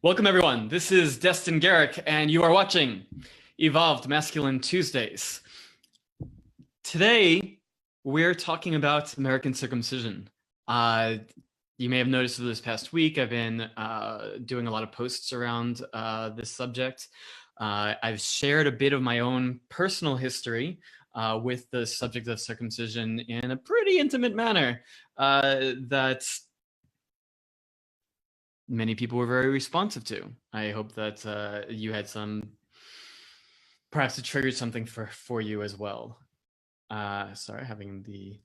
Welcome, everyone. This is Destin Garrick, and you are watching Evolved Masculine Tuesdays. Today, we're talking about American circumcision. You may have noticed this past week, I've been doing a lot of posts around this subject. I've shared a bit of my own personal history with the subject of circumcision in a pretty intimate manner that many people were very responsive to. I hope that you had perhaps it triggered something for you as well. Sorry, having the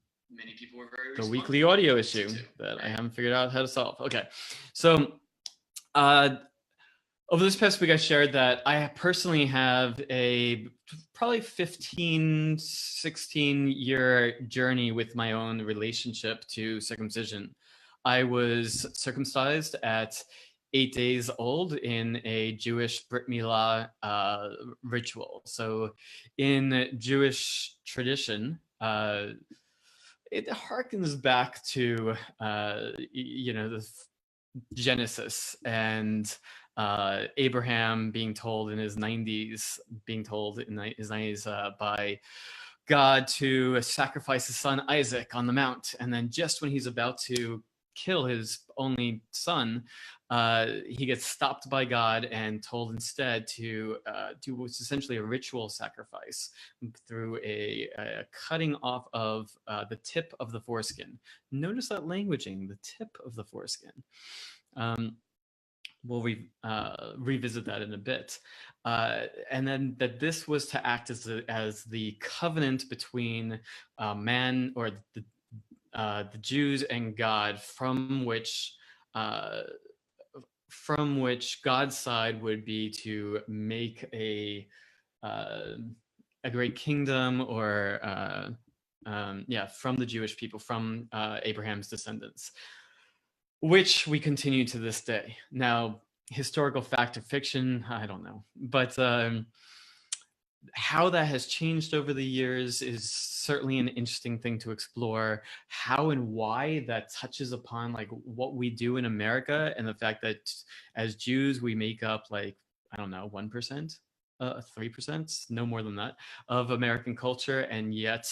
weekly audio issue that I haven't figured out how to solve. Okay, so over this past week, I shared that I personally have a probably 15, 16-year journey with my own relationship to circumcision. I was circumcised at 8 days old in a Jewish Brit Milah ritual. So in Jewish tradition, it harkens back to, the Genesis and Abraham being told in his 90s by God to sacrifice his son Isaac on the mount. And then just when he's about to kill his only son, he gets stopped by God and told instead to do what's essentially a ritual sacrifice through a cutting off of the tip of the foreskin. Notice that languaging, the tip of the foreskin. We'll revisit that in a bit. And then that this was to act as the covenant between man or the Jews and God, from which God's side would be to make a great kingdom, or from the Jewish people, from Abraham's descendants, which we continue to this day. Now, historical fact or fiction, I don't know, but how that has changed over the years is certainly an interesting thing to explore. How and why that touches upon like what we do in America, and the fact that as Jews we make up 1%, 3%, no more than that, of American culture, and yet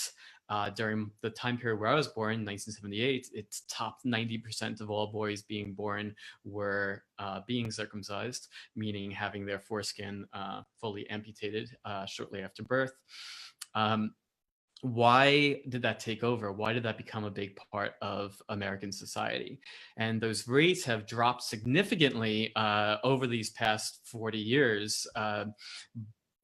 during the time period where I was born, 1978, it's top 90% of all boys being born were being circumcised, meaning having their foreskin fully amputated shortly after birth. Why did that take over? Why did that become a big part of American society? And those rates have dropped significantly over these past 40 years.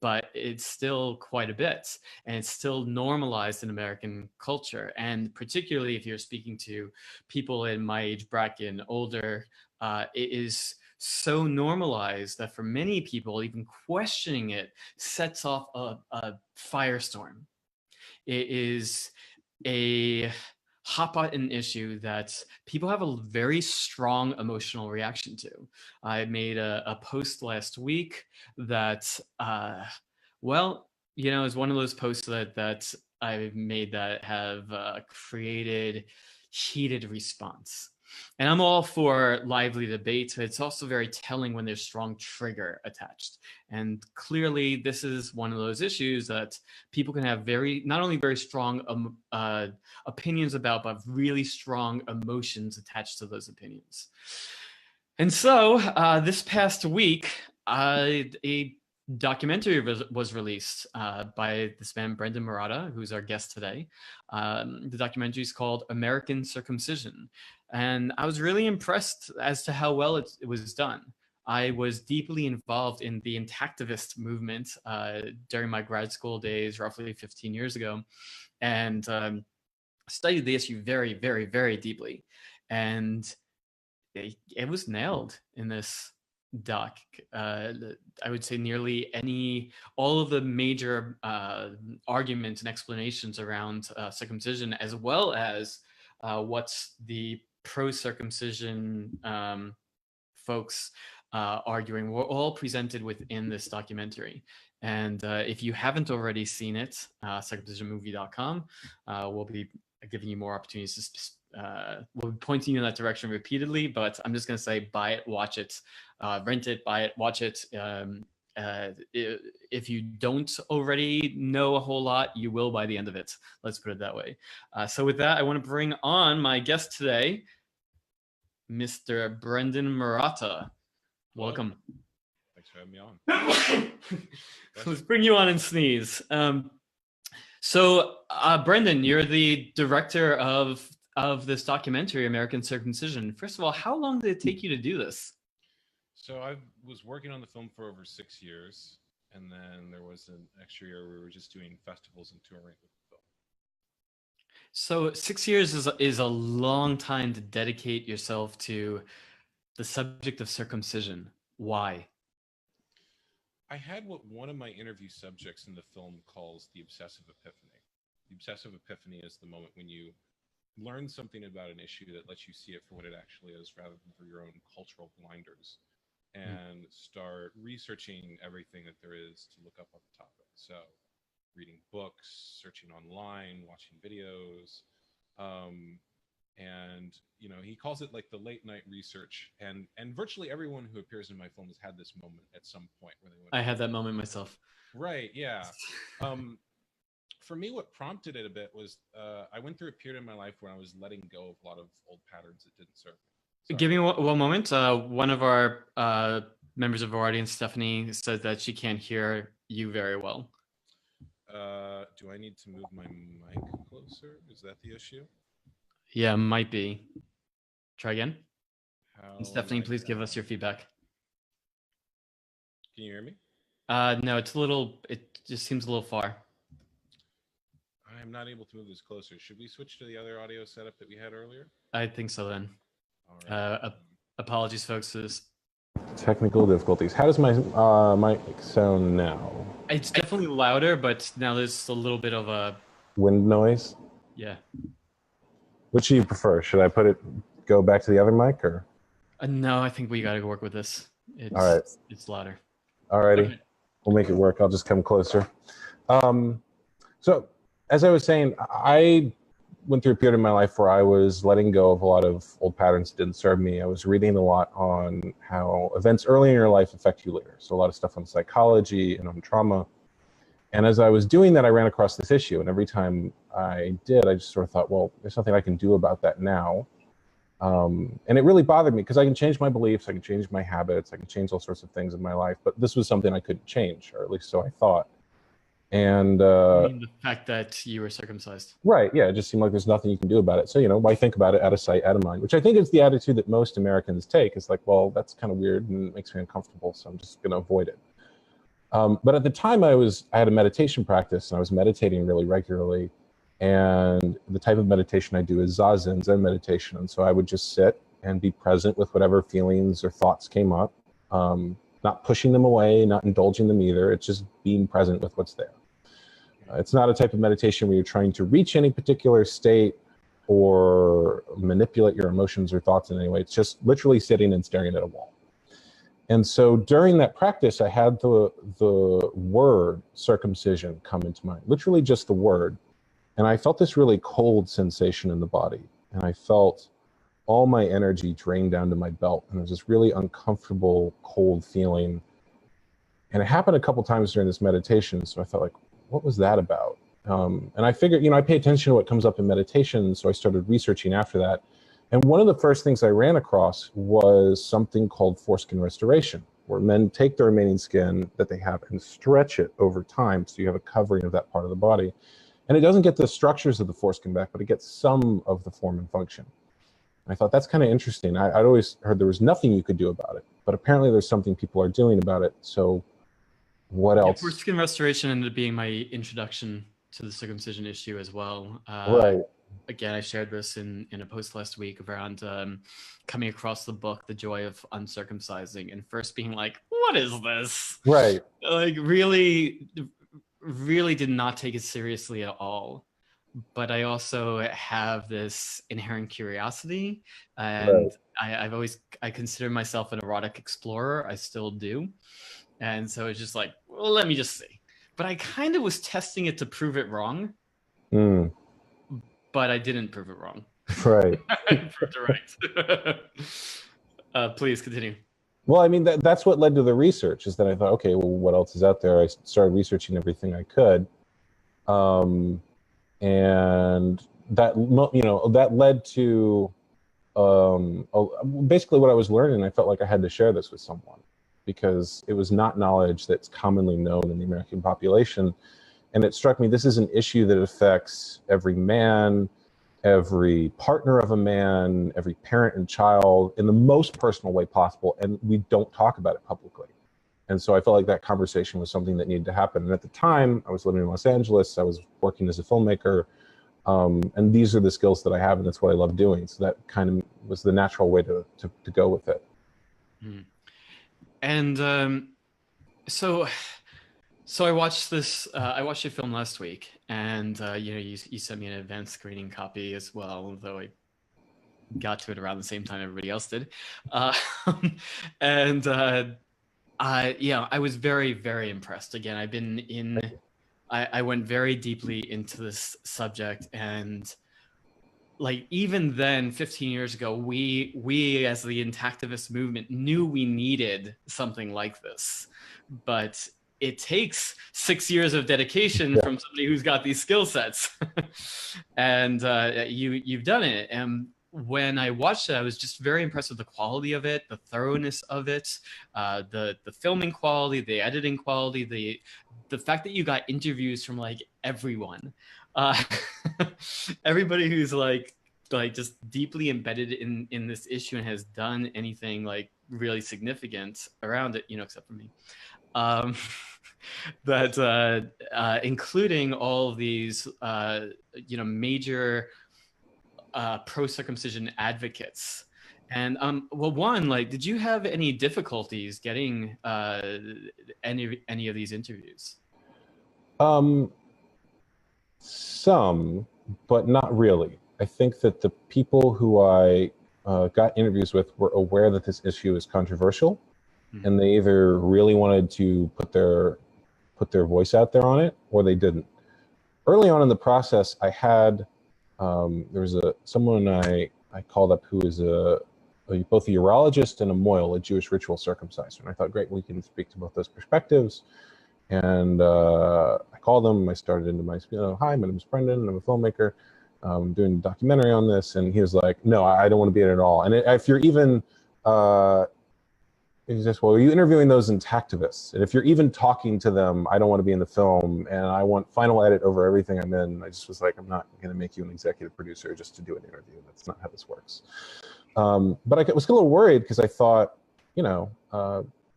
But it's still quite a bit, and it's still normalized in American culture. And particularly if you're speaking to people in my age bracket and older, it is so normalized that for many people, even questioning it sets off a firestorm. It is a hot button issue that people have a very strong emotional reaction to. I made a post last week that, is one of those posts that I've made that have created heated response. And I'm all for lively debate, but it's also very telling when there's strong trigger attached. And clearly, this is one of those issues that people can have not only very strong opinions about, but really strong emotions attached to those opinions. And so this past week, a documentary was released by this man, Brendan Murata, who's our guest today. The documentary is called American Circumcision. And I was really impressed as to how well it was done. I was deeply involved in the intactivist movement during my grad school days, roughly 15 years ago, and studied the issue very, very, very deeply. And it was nailed in this doc. I would say nearly all of the major arguments and explanations around circumcision, as well as what's the pro-circumcision folks arguing were all presented within this documentary. And if you haven't already seen it, circumcisionmovie.com will be giving you more opportunities to we'll be pointing you in that direction repeatedly, but I'm just going to say buy it, watch it, rent it, buy it, watch it. If you don't already know a whole lot, you will by the end of it. Let's put it that way. So with that, I want to bring on my guest today, Mr. Brendan Murata. Welcome. Thanks for having me on. Let's bring you on and sneeze. So Brendan, you're the director of this documentary, American Circumcision. First of all, how long did it take you to do this? So I was working on the film for over 6 years, and then there was an extra year where we were just doing festivals and touring with the film. So 6 years is a long time to dedicate yourself to the subject of circumcision. Why? I had what one of my interview subjects in the film calls the obsessive epiphany. The obsessive epiphany is the moment when you learn something about an issue that lets you see it for what it actually is, rather than through your own cultural blinders, and start researching everything that there is to look up on the topic. So reading books, searching online, watching videos, and you know, he calls it like the late night research, and virtually everyone who appears in my film has had this moment at some point where they went, I had that moment myself. Right, yeah. For me, what prompted it a bit was I went through a period in my life where I was letting go of a lot of old patterns that didn't serve me. Give me one moment. One of our members of our audience, Stephanie, says that she can't hear you very well. Do I need to move my mic closer? Is that the issue? Yeah, might be. Try again. How Stephanie, please give us your feedback. Can you hear me? No, it just seems a little far. I'm not able to move this closer. Should we switch to the other audio setup that we had earlier? I think so then. All right. Apologies, folks, for this. Technical difficulties. How does my mic sound now? It's definitely louder, but now there's a little bit of a wind noise. Yeah. Which do you prefer? Should I go back to the other mic, or? No, I think we got to work with this. All right. It's louder. Alrighty. Okay. We'll make it work. I'll just come closer. So as I was saying, I went through a period in my life where I was letting go of a lot of old patterns that didn't serve me. I was reading a lot on how events early in your life affect you later. So a lot of stuff on psychology and on trauma. And as I was doing that, I ran across this issue. And every time I did, I just sort of thought, well, there's something I can do about that now. And it really bothered me because I can change my beliefs, I can change my habits, I can change all sorts of things in my life. But this was something I couldn't change, or at least so I thought. And I mean, the fact that you were circumcised. Right, yeah, it just seemed like there's nothing you can do about it. So, you know, why think about it, out of sight, out of mind, which I think is the attitude that most Americans take. It's like, well, that's kind of weird and it makes me uncomfortable, so I'm just going to avoid it. But at the time I had a meditation practice, and I was meditating really regularly. And the type of meditation I do is Zazen, Zen meditation. And so I would just sit and be present with whatever feelings or thoughts came up, not pushing them away, not indulging them either. It's just being present with what's there. It's not a type of meditation where you're trying to reach any particular state or manipulate your emotions or thoughts in any way. It's just literally sitting and staring at a wall. And so during that practice, I had the word circumcision come into mind, literally just the word. And I felt this really cold sensation in the body. And I felt all my energy drain down to my belt. And it was this really uncomfortable, cold feeling. And it happened a couple times during this meditation. So I felt like, what was that about? And I figured, you know, I pay attention to what comes up in meditation. So I started researching after that. And one of the first things I ran across was something called foreskin restoration, where men take the remaining skin that they have and stretch it over time. So you have a covering of that part of the body. And it doesn't get the structures of the foreskin back, but it gets some of the form and function. And I thought that's kind of interesting. I'd always heard there was nothing you could do about it, but apparently there's something people are doing about it. So what else? Yeah, foreskin restoration ended up being my introduction to the circumcision issue as well. Right. Again, I shared this in a post last week around coming across the book, The Joy of Uncircumcising, and first being like, what is this? Right. Like really did not take it seriously at all. but I also have this inherent curiosity, Right. and I consider myself an erotic explorer. I still do, and so it's just like, well, let me just see. But I kind of was testing it to prove it wrong, Mm, but I didn't prove it wrong. right. I proved it right. Please continue. Well, I mean, that's what led to the research, is that I thought, okay, well, what else is out there? I started researching everything I could. And that, that led to basically what I was learning. I felt like I had to share this with someone because it was not knowledge that's commonly known in the American population. And it struck me, this is an issue that affects every man, every partner of a man, every parent and child in the most personal way possible. And we don't talk about it publicly. And so I felt like that conversation was something that needed to happen. And at the time, I was living in Los Angeles. I was working as a filmmaker. And these are the skills that I have, and that's what I love doing. So that kind of was the natural way to go with it. Mm. And so I watched this. I watched your film last week, and you sent me an advanced screening copy as well, although I got to it around the same time everybody else did. And I was very, very impressed. Again, I've been in. I went very deeply into this subject, and like even then, 15 years ago, we as the intactivist movement knew we needed something like this, but it takes 6 years of dedication from somebody who's got these skill sets. And you've done it. And when I watched it, I was just very impressed with the quality of it, the thoroughness of it, the filming quality, the editing quality, the fact that you got interviews from like everyone, everybody who's like just deeply embedded in this issue and has done anything like really significant around it, except for me. But including all of these, major pro-circumcision advocates. And well, one, like, did you have any difficulties getting any of these interviews? Some, but not really. I think that the people who I got interviews with were aware that this issue is controversial, and they either really wanted to put their voice out there on it, or they didn't. Early on in the process, I had there was someone I called up who is both a urologist and a moil, a Jewish ritual circumciser, and I thought, great, we can speak to both those perspectives. And I called him. I started into my, hi, my name is Brendan. I'm a filmmaker. I'm doing a documentary on this. And he was like, no, I don't want to be in it at all. And if you're even, he says, well, are you interviewing those intactivists? And if you're even talking to them, I don't want to be in the film. And I want final edit over everything I'm in. I just was like, I'm not going to make you an executive producer just to do an interview. That's not how this works. But I was a little worried because I thought,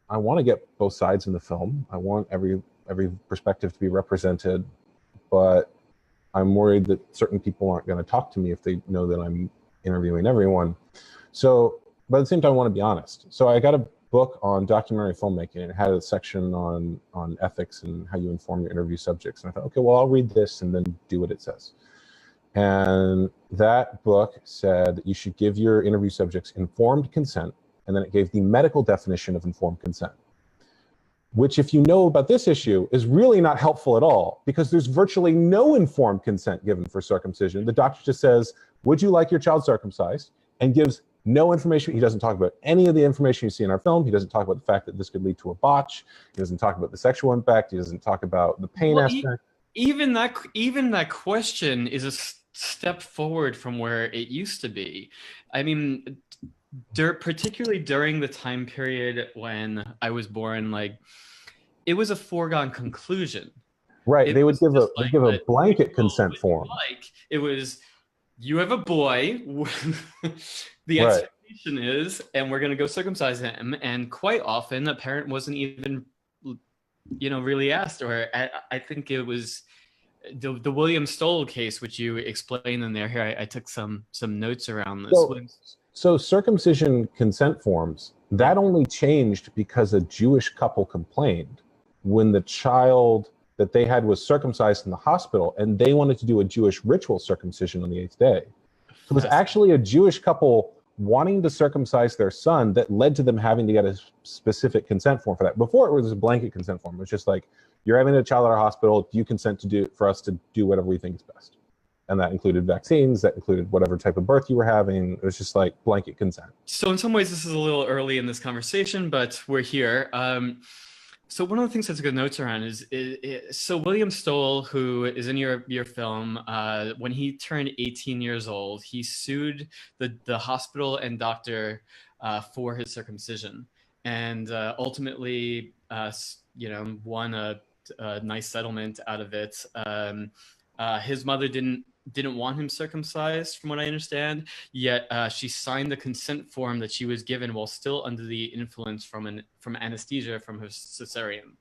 I want to get both sides in the film. I want every perspective to be represented, but I'm worried that certain people aren't going to talk to me if they know that I'm interviewing everyone. So, but at the same time, I want to be honest. So I got a book on documentary filmmaking, and it had a section on ethics and how you inform your interview subjects. And I thought, okay, well, I'll read this and then do what it says. And that book said that you should give your interview subjects informed consent. And then it gave the medical definition of informed consent, which, if you know about this issue, is really not helpful at all, because there's virtually no informed consent given for circumcision. The doctor just says, would you like your child circumcised? And gives no information. He doesn't talk about any of the information you see in our film. He doesn't talk about the fact that this could lead to a botch. He doesn't talk about the sexual impact. He doesn't talk about the pain aspect. Even that question is a step forward from where it used to be. I mean, particularly during the time period when I was born, like, it was a foregone conclusion. Right. They would give a blanket consent form. Like, it was, you have a boy, the expectation is, and we're going to go circumcise him. And quite often a parent wasn't even, really asked. Or I think it was the William Stoll case, which you explained in there. Here, I took some notes around this. So circumcision consent forms, that only changed because a Jewish couple complained when the child that they had was circumcised in the hospital, and they wanted to do a Jewish ritual circumcision on the 8th day. So it was actually a Jewish couple wanting to circumcise their son that led to them having to get a specific consent form for that. Before, it was a blanket consent form. It was just like, you're having a child at our hospital, do you consent for us to do whatever we think is best? And that included vaccines, that included whatever type of birth you were having. It was just like blanket consent. So in some ways, this is a little early in this conversation, but we're here. So one of the things that's good notes around is so William Stoll, who is in your film, when he turned 18 years old, he sued the hospital and doctor for his circumcision, and ultimately, won a nice settlement out of it. His mother didn't want him circumcised, from what I understand, yet she signed the consent form that she was given while still under the influence from anesthesia from her cesarean.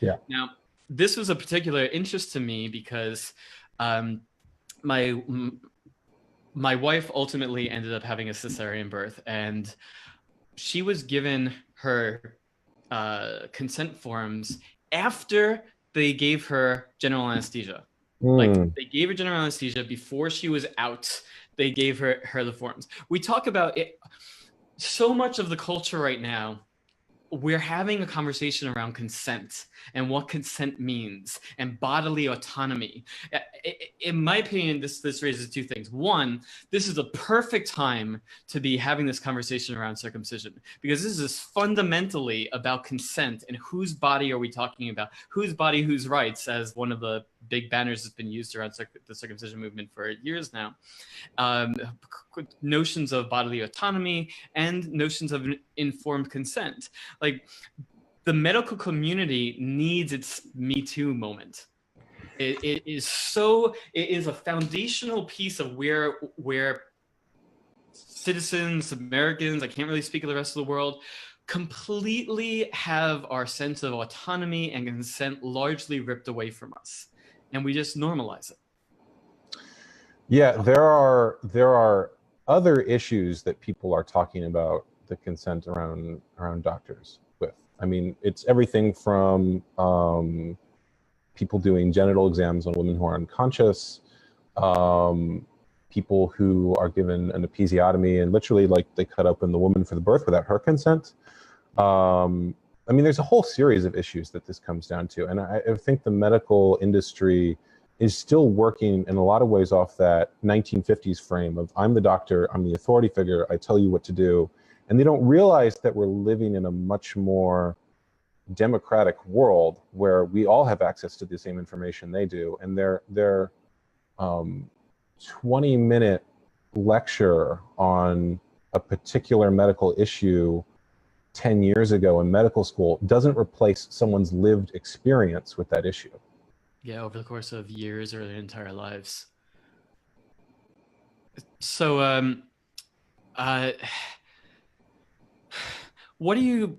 Yeah. Now, this was a particular interest to me because my wife ultimately ended up having a cesarean birth, and she was given her consent forms after they gave her general anesthesia. Like, they gave her general anesthesia before she was out. They gave her the forms. We talk about it. So much of the culture right now, we're having a conversation around consent and what consent means and bodily autonomy. In my opinion, this raises two things. One, this is a perfect time to be having this conversation around circumcision, because this is fundamentally about consent and whose body are we talking about? Whose body, whose rights, as one of the big banners that's been used around the circumcision movement for years now. Notions of bodily autonomy and notions of informed consent. Like, the medical community needs its Me Too moment. It is a foundational piece of where citizens, Americans, I can't really speak of the rest of the world, completely have our sense of autonomy and consent largely ripped away from us. And we just normalize it. Yeah, there are other issues that people are talking about the consent around doctors with. I mean, it's everything from people doing genital exams on women who are unconscious, people who are given an episiotomy and literally, like, they cut open the woman for the birth without her consent. I mean, there's a whole series of issues that this comes down to. And I think the medical industry is still working in a lot of ways off that 1950s frame of, I'm the doctor, I'm the authority figure, I tell you what to do. And they don't realize that we're living in a much more democratic world where we all have access to the same information they do. And their 20-minute lecture on a particular medical issue 10 years ago in medical school doesn't replace someone's lived experience with that issue. Yeah, over the course of years or their entire lives. So, what do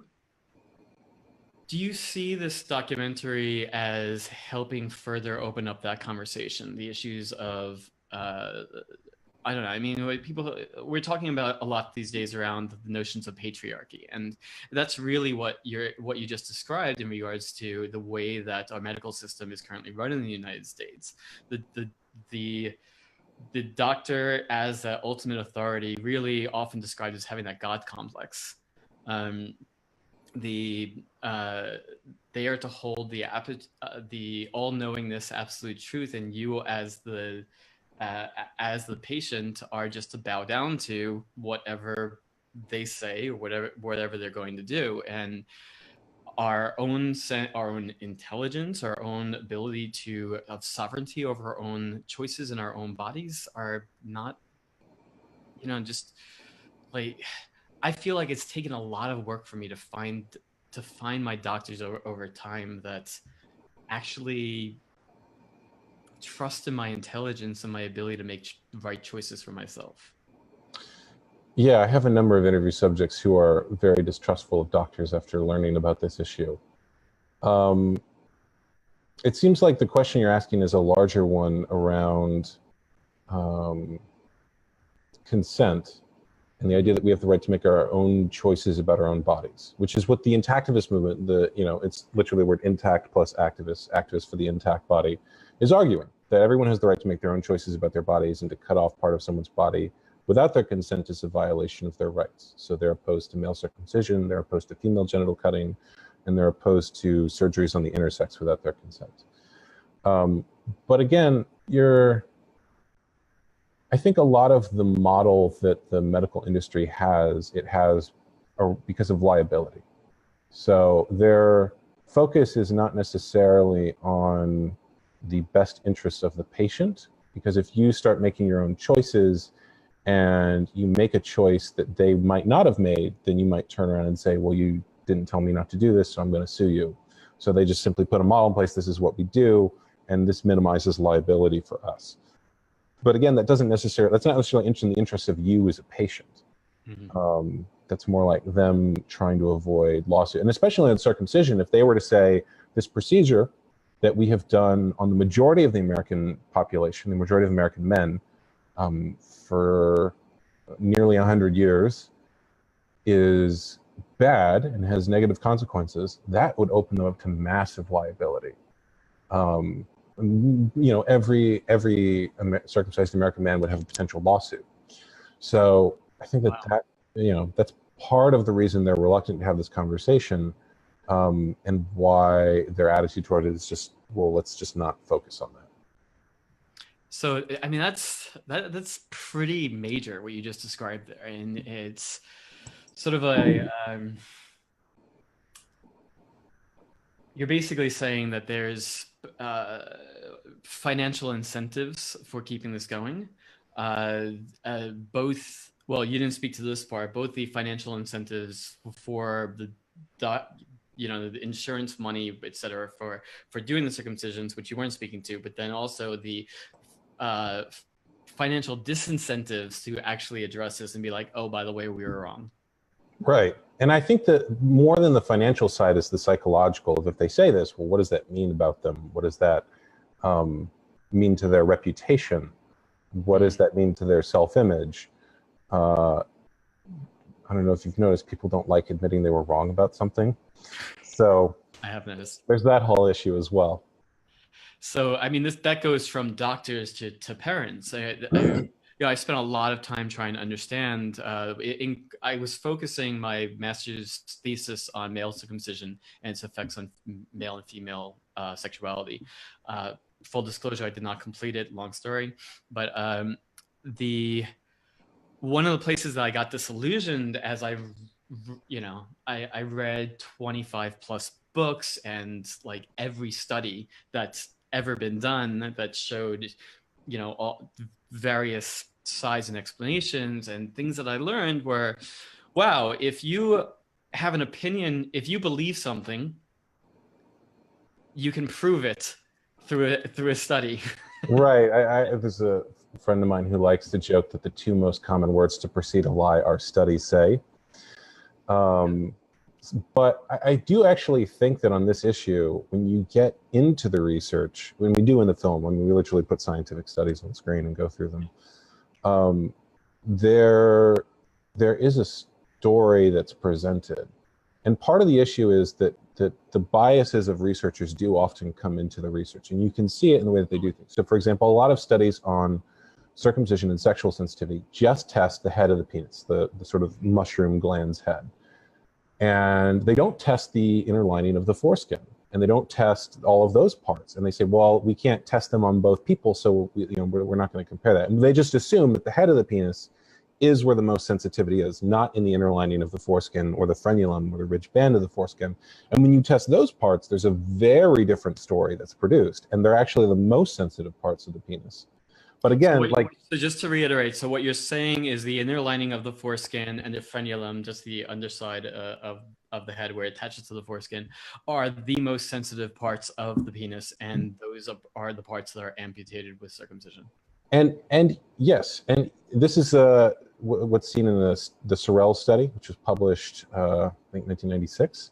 you see this documentary as helping further open up that conversation, the issues of, I don't know, I mean, we're talking about a lot these days around the notions of patriarchy, and that's really what you just described in regards to the way that our medical system is currently run in the United States. The doctor as the ultimate authority, really often described as having that God complex. They are to hold the all-knowingness, absolute truth, and you as the patient are just to bow down to whatever they say or whatever they're going to do. And our own intelligence, our own ability to have sovereignty over our own choices and our own bodies are not, just like, I feel like it's taken a lot of work for me to find my doctors over time that actually trust in my intelligence and my ability to make right choices for myself. Yeah, I have a number of interview subjects who are very distrustful of doctors after learning about this issue. It seems like the question you're asking is a larger one around consent. and the idea that we have the right to make our own choices about our own bodies, which is what the intactivist movement, it's literally the word intact plus activists for the intact body, is arguing, that everyone has the right to make their own choices about their bodies, and to cut off part of someone's body without their consent is a violation of their rights. So they're opposed to male circumcision, they're opposed to female genital cutting, and they're opposed to surgeries on the intersex without their consent. But again, I think a lot of the model that the medical industry has, because of liability. So their focus is not necessarily on the best interests of the patient, because if you start making your own choices and you make a choice that they might not have made, then you might turn around and say, well, you didn't tell me not to do this, so I'm going to sue you. So they just simply put a model in place, this is what we do, and this minimizes liability for us. But again, that's not necessarily in the interest of you as a patient. Mm-hmm. That's more like them trying to avoid lawsuit. And especially in circumcision, if they were to say, this procedure that we have done on the majority of the American population, the majority of American men, for nearly 100 years, is bad and has negative consequences, that would open them up to massive liability. Every circumcised American man would have a potential lawsuit. So I think that's part of the reason they're reluctant to have this conversation, and why their attitude toward it is just, well, let's just not focus on that. So, I mean, that's pretty major what you just described there, and it's sort of you're basically saying that there's financial incentives for keeping this going. Both, well, you didn't speak to this part, both the financial incentives for the insurance money, et cetera, for doing the circumcisions, which you weren't speaking to, but then also the financial disincentives to actually address this and be like, oh, by the way, we were wrong. Right. And I think that more than the financial side is the psychological. If they say this, well, what does that mean about them? What does that mean to their reputation? What does that mean to their self-image? I don't know if you've noticed, people don't like admitting they were wrong about something. So I have noticed. There's that whole issue as well. So, I mean, that goes from doctors to parents. I spent a lot of time trying to understand. I was focusing my master's thesis on male circumcision and its effects on male and female sexuality. Full disclosure, I did not complete it, long story. But one of the places that I got disillusioned as I read 25 plus books and like every study that's ever been done that showed, all various sides and explanations, and things that I learned were, wow, if you have an opinion, if you believe something, you can prove it through a study. Right. There's a friend of mine who likes to joke that the two most common words to precede a lie are studies say. But I do actually think that on this issue, when you get into the research, when we do in the film, when we literally put scientific studies on screen and go through them, there is a story that's presented. And part of the issue is that the biases of researchers do often come into the research, and you can see it in the way that they do things. So for example, a lot of studies on circumcision and sexual sensitivity just test the head of the penis, the sort of mushroom gland's head. And they don't test the inner lining of the foreskin, and they don't test all of those parts. And they say, well, we can't test them on both people, so we're not going to compare that. And they just assume that the head of the penis is where the most sensitivity is, not in the inner lining of the foreskin or the frenulum or the ridge band of the foreskin. And when you test those parts, there's a very different story that's produced, and they're actually the most sensitive parts of the penis. But again, so just to reiterate, so what you're saying is the inner lining of the foreskin and the frenulum, just the underside of the head where it attaches to the foreskin, are the most sensitive parts of the penis, and those are the parts that are amputated with circumcision. And yes, and this is what's seen in the Sorrell study, which was published, I think 1996.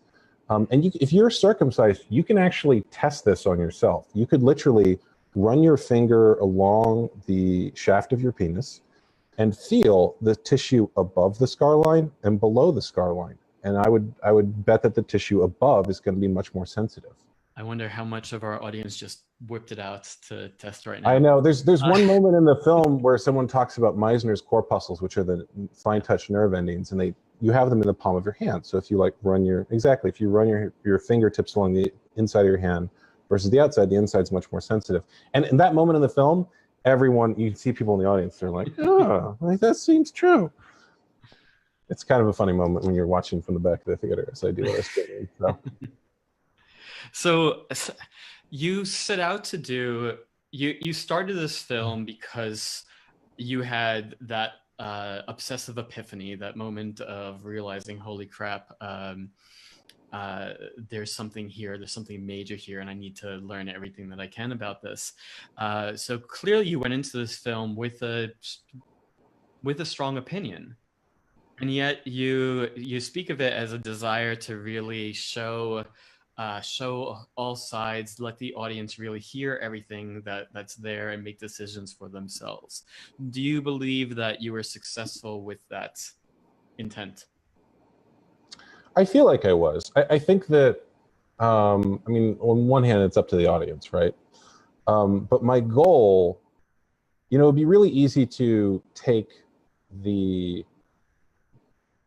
And if you're circumcised, you can actually test this on yourself. You could literally run your finger along the shaft of your penis and feel the tissue above the scar line and below the scar line. And I would bet that the tissue above is going to be much more sensitive. I wonder how much of our audience just whipped it out to test right now. I know there's one moment in the film where someone talks about Meissner's corpuscles, which are the fine touch nerve endings, and you have them in the palm of your hand. So if you like run your fingertips along the inside of your hand versus the outside, the inside's much more sensitive. And in that moment in the film, you see people in the audience, they're like, oh, like, that seems true. It's kind of a funny moment when you're watching from the back of the theater, as I do what I was doing. So you set out to do, you started this film because you had that obsessive epiphany, that moment of realizing, holy crap, there's something here, there's something major here, and I need to learn everything that I can about this. So clearly you went into this film with a strong opinion. And yet you speak of it as a desire to really show all sides, let the audience really hear everything that's there and make decisions for themselves. Do you believe that you were successful with that intent? I feel like I was. I think that, I mean, on one hand, it's up to the audience, right? But my goal, it'd be really easy to take the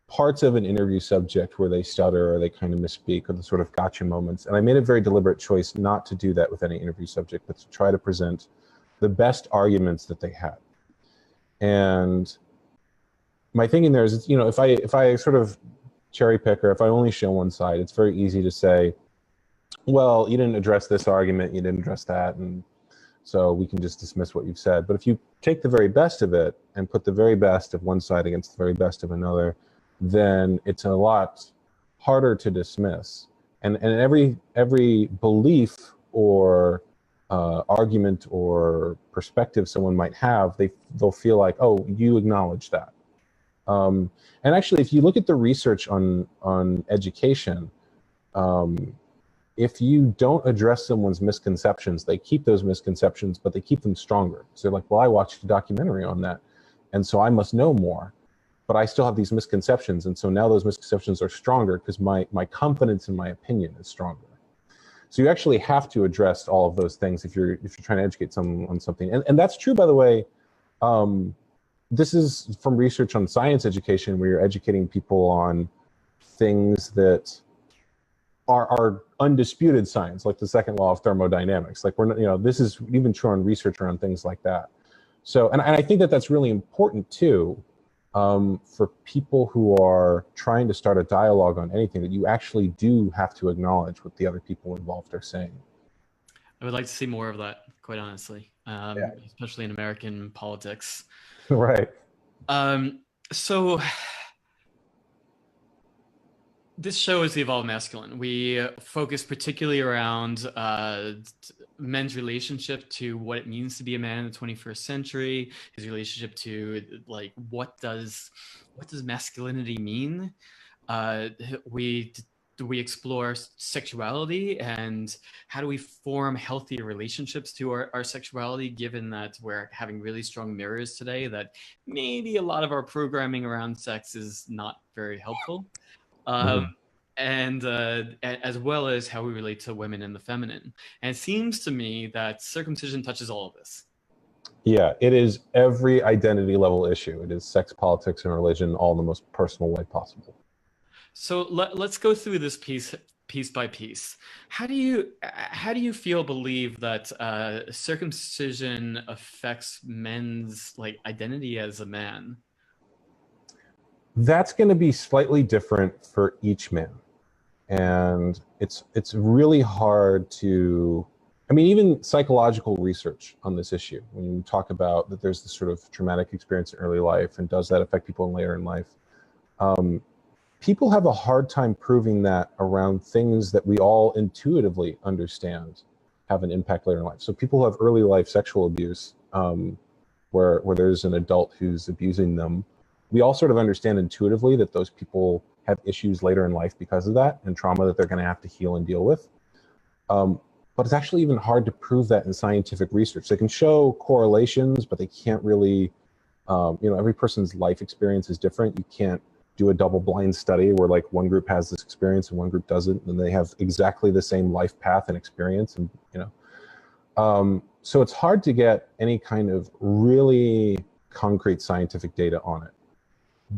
parts of an interview subject where they stutter or they kind of misspeak, or the sort of gotcha moments. And I made a very deliberate choice not to do that with any interview subject, but to try to present the best arguments that they had. And my thinking there is, if I sort of cherry pick, or if I only show one side, it's very easy to say, well, you didn't address this argument, you didn't address that, and so we can just dismiss what you've said. But if you take the very best of it and put the very best of one side against the very best of another, then it's a lot harder to dismiss. And every belief or argument or perspective someone might have, they'll feel like, oh, you acknowledge that. And actually, if you look at the research on education, if you don't address someone's misconceptions, they keep those misconceptions, but they keep them stronger. So they're like, well, I watched a documentary on that, and so I must know more. But I still have these misconceptions, and so now those misconceptions are stronger because my confidence in my opinion is stronger. So you actually have to address all of those things if you're trying to educate someone on something. And that's true, by the way. This is from research on science education, where you're educating people on things that are undisputed science, like the second law of thermodynamics. Like this is even true on research around things like that. So, and I think that that's really important too. For people who are trying to start a dialogue on anything, that you actually do have to acknowledge what the other people involved are saying. I would like to see more of that, quite honestly, especially in American politics. Right. So this show is The Evolved Masculine. We focus particularly around men's relationship to what it means to be a man in the 21st century, his relationship to, like, what does masculinity mean? We explore sexuality and how do we form healthier relationships to our sexuality, given that we're having really strong mirrors today that maybe a lot of our programming around sex is not very helpful. And as well as how we relate to women and the feminine. And it seems to me that circumcision touches all of this. Yeah, it is every identity level issue. It is sex, politics, and religion, all in the most personal way possible. So let's go through this piece by piece. How do you believe that circumcision affects men's identity as a man? That's going to be slightly different for each man. And it's really hard to, I mean, even psychological research on this issue, when you talk about that there's this sort of traumatic experience in early life, and does that affect people later in life? People have a hard time proving that around things that we all intuitively understand have an impact later in life. So people who have early life sexual abuse, where there's an adult who's abusing them, we all sort of understand intuitively that those people have issues later in life because of that, and trauma that they're going to have to heal and deal with. But it's actually even hard to prove that in scientific research. They can show correlations, but they can't really You know, every person's life experience is different. You can't do a double-blind study where like one group has this experience and one group doesn't, and they have exactly the same life path and experience, and you know. So it's hard to get any kind of really concrete scientific data on it.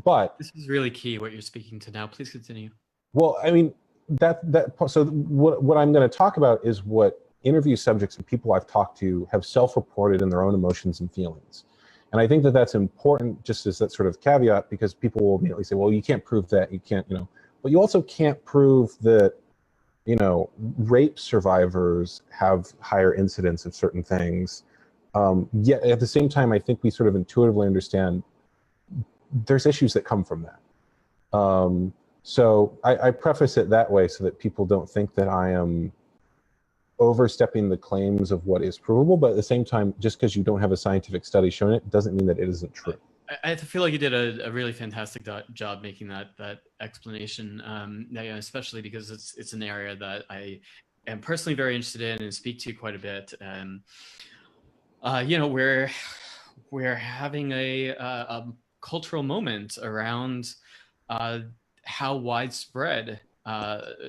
But this is really key what you're speaking to now. Please continue. Well, I mean, so what I'm going to talk about is what interview subjects and people I've talked to have self-reported in their own emotions and feelings. And I think that that's important, just as that sort of caveat, because people will immediately say, well, you can't prove that, you can't, you know, but you also can't prove that, you know, rape survivors have higher incidence of certain things. Yet at the same time, I think we sort of intuitively understand there's issues that come from that. So I preface it that way so that people don't think that I am overstepping the claims of what is provable, but at the same time, just because you don't have a scientific study showing it doesn't mean that it isn't true. I feel like you did a really fantastic job making that explanation, especially because it's an area that I am personally very interested in and speak to quite a bit. You know, we're having a cultural moment around how widespread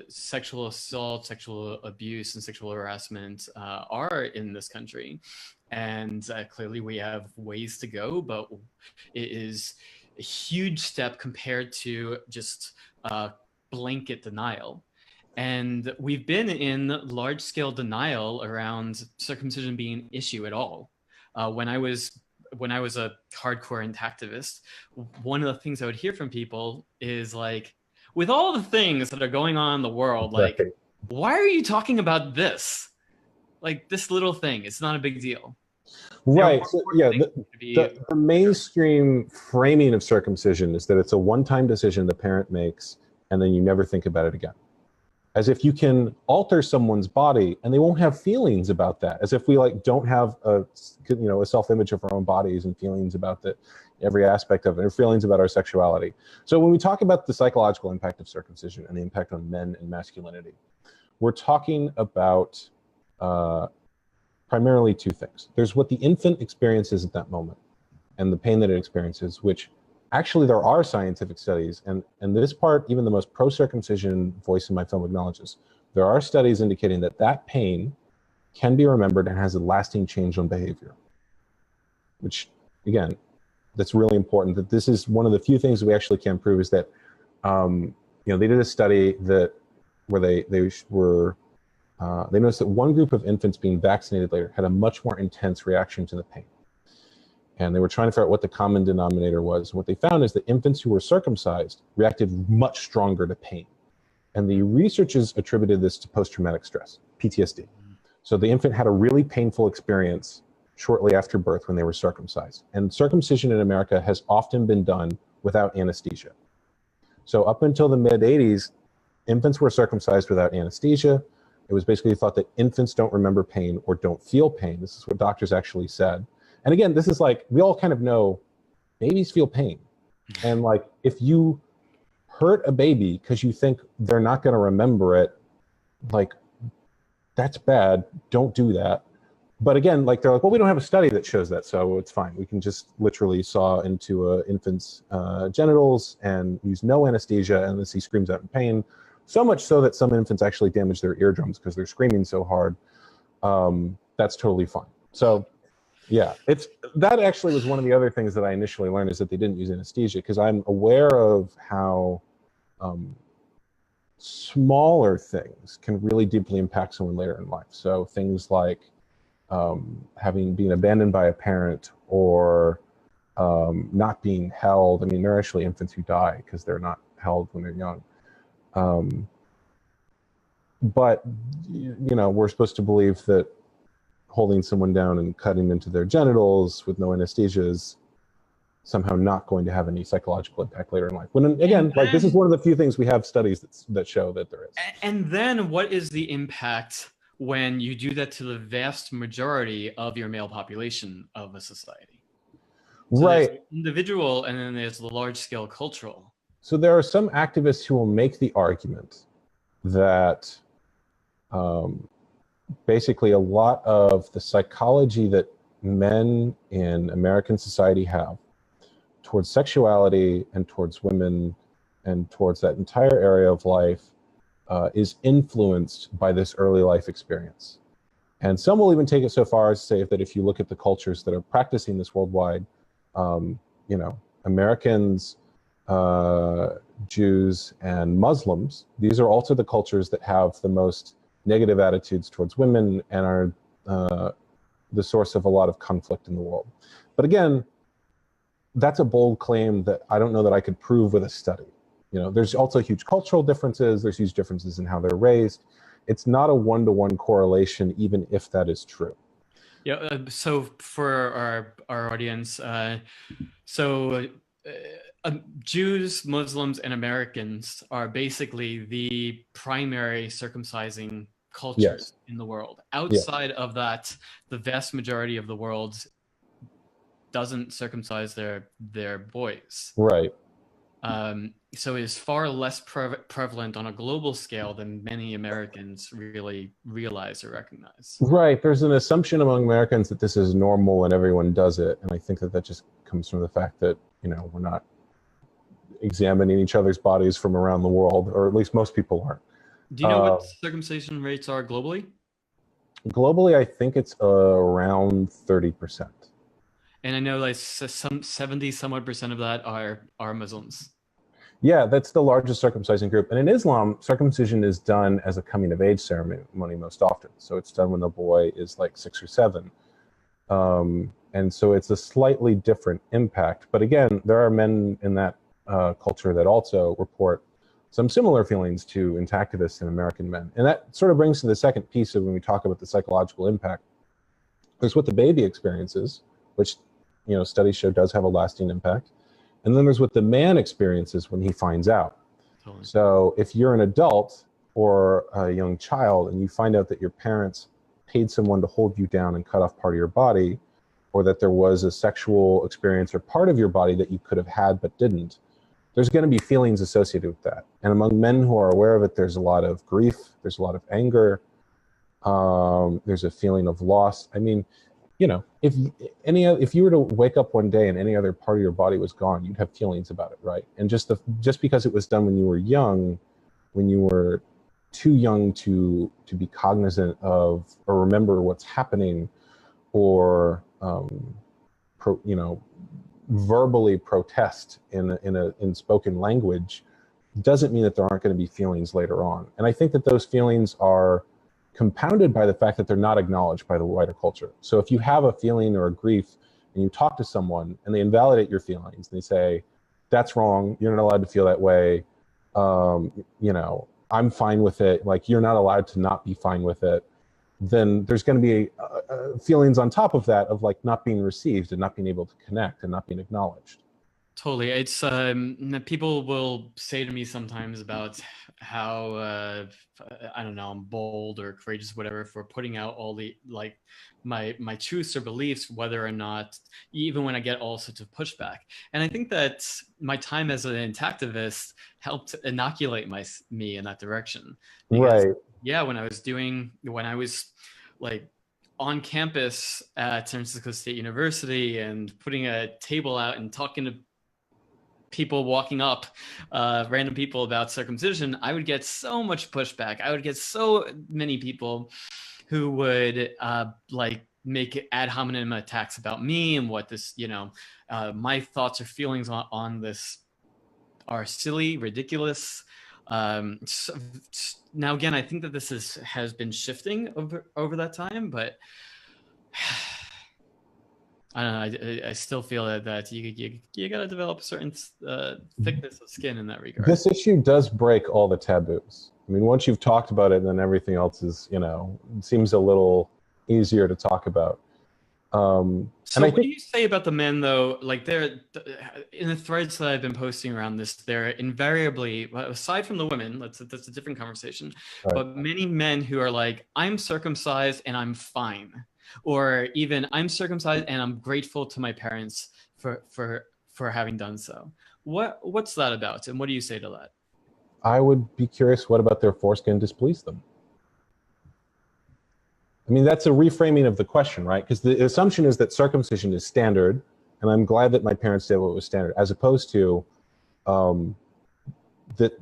sexual assault, sexual abuse, and sexual harassment are in this country. And clearly we have ways to go, but it is a huge step compared to just blanket denial. And we've been in large-scale denial around circumcision being an issue at all. When I was a hardcore activist, one of the things I would hear from people is like, with all the things that are going on in the world, like, right, why are you talking about this? Like this little thing, it's not a big deal. Right. So, yeah, the mainstream framing of circumcision is that it's a one-time decision the parent makes, and then you never think about it again. As if you can alter someone's body and they won't have feelings about that. As if we like don't have a, you know, a self-image of our own bodies and feelings about the, every aspect of it, or feelings about our sexuality. So when we talk about the psychological impact of circumcision and the impact on men and masculinity, we're talking about primarily two things. There's what the infant experiences at that moment and the pain that it experiences, which actually there are scientific studies, and this part, even the most pro-circumcision voice in my film acknowledges, there are studies indicating that that pain can be remembered and has a lasting change on behavior. Which, again, that's really important, that this is one of the few things we actually can prove is that, you know, they did a study that where they noticed that one group of infants being vaccinated later had a much more intense reaction to the pain. And they were trying to figure out what the common denominator was. And what they found is that infants who were circumcised reacted much stronger to pain. And the researchers attributed this to post-traumatic stress, PTSD. So the infant had a really painful experience shortly after birth when they were circumcised. And circumcision in America has often been done without anesthesia. So up until the mid-'80s, infants were circumcised without anesthesia. It was basically thought that infants don't remember pain or don't feel pain. This is what doctors actually said. And again, this is like, we all kind of know babies feel pain. And like, if you hurt a baby because you think they're not going to remember it, like, that's bad. Don't do that. But again, like, they're like, well, we don't have a study that shows that, so it's fine. We can just literally saw into an infant's genitals and use no anesthesia, and he screams out in pain. So much so that some infants actually damage their eardrums because they're screaming so hard. That's totally fine. So yeah, that actually was one of the other things that I initially learned, is that they didn't use anesthesia, because I'm aware of how smaller things can really deeply impact someone later in life. So things like being abandoned by a parent, or not being held. I mean, there are actually infants who die because they're not held when they're young. But you know, we're supposed to believe that holding someone down and cutting into their genitals with no anesthesia is somehow not going to have any psychological impact later in life. When again, like, this is one of the few things we have studies that show that there is. And then what is the impact when you do that to the vast majority of your male population of a society? So right. Individual, and then there's the large scale cultural. So there are some activists who will make the argument that basically a lot of the psychology that men in American society have towards sexuality and towards women and towards that entire area of life is influenced by this early life experience. And some will even take it so far as to say that if you look at the cultures that are practicing this worldwide, you know, Americans, Jews, and Muslims, these are also the cultures that have the most negative attitudes towards women and are the source of a lot of conflict in the world. But again, that's a bold claim that I don't know that I could prove with a study. You know, there's also huge cultural differences. There's huge differences in how they're raised. It's not a one-to-one correlation, even if that is true. Yeah. So for our audience, Jews, Muslims, and Americans are basically the primary circumcising cultures in the world. Outside of that, the vast majority of the world doesn't circumcise their boys. Right. So it is far less prevalent on a global scale than many Americans really realize or recognize. Right. There's an assumption among Americans that this is normal and everyone does it. And I think that just comes from the fact that, you know, we're not examining each other's bodies from around the world, or at least most people aren't. Do you know what circumcision rates are globally? Globally, I think it's around 30%. And I know like some 70 somewhat percent of that are Muslims. Yeah, that's the largest circumcising group. And in Islam, circumcision is done as a coming of age ceremony most often. So it's done when the boy is like 6 or 7. And so it's a slightly different impact. But again, there are men in that culture that also report some similar feelings to intactivists and American men. And that sort of brings to the second piece of when we talk about the psychological impact. There's what the baby experiences, which, you know, studies show does have a lasting impact. And then there's what the man experiences when he finds out. Totally. So if you're an adult or a young child and you find out that your parents paid someone to hold you down and cut off part of your body, or that there was a sexual experience or part of your body that you could have had but didn't, there's going to be feelings associated with that. And among men who are aware of it, there's a lot of grief, there's a lot of anger, there's a feeling of loss. I mean, you know, if you were to wake up one day and any other part of your body was gone, you'd have feelings about it, right? And just because it was done when you were young, when you were too young to be cognizant of or remember what's happening, or you know, verbally protest in spoken language, doesn't mean that there aren't going to be feelings later on. And I think that those feelings are compounded by the fact that they're not acknowledged by the wider culture. So if you have a feeling or a grief and you talk to someone and they invalidate your feelings, and they say, that's wrong, you're not allowed to feel that way, you know, I'm fine with it, like you're not allowed to not be fine with it, then there's going to be feelings on top of that of like not being received and not being able to connect and not being acknowledged. Totally. It's people will say to me sometimes about how I don't know, I'm bold or courageous, whatever, for putting out all the like my truths or beliefs, whether or not, even when I get all sorts of pushback. And I think that my time as an intactivist helped inoculate me in that direction. Because, right. Yeah, when I was like on campus at San Francisco State University and putting a table out and talking to people walking up, random people about circumcision, I would get so much pushback. I would get so many people who would like make ad hominem attacks about me and what this, you know, my thoughts or feelings on this are silly, ridiculous. So now again, I think that this has been shifting over that time, but I don't know. I still feel that you got to develop a certain thickness of skin in that regard. This issue does break all the taboos. I mean, once you've talked about it, then everything else is, you know, seems a little easier to talk about. So what do you say about the men, though? Like, they're in the threads that I've been posting around this, they're invariably, aside from the women, that's a different conversation, right. But many men who are like, I'm circumcised and I'm fine, or even I'm circumcised and I'm grateful to my parents for having done so. What's that about, and what do you say to that? I would be curious, what about their foreskin displeased them? I mean, that's a reframing of the question, right? Because the assumption is that circumcision is standard And I'm glad that my parents did what was standard, as opposed to that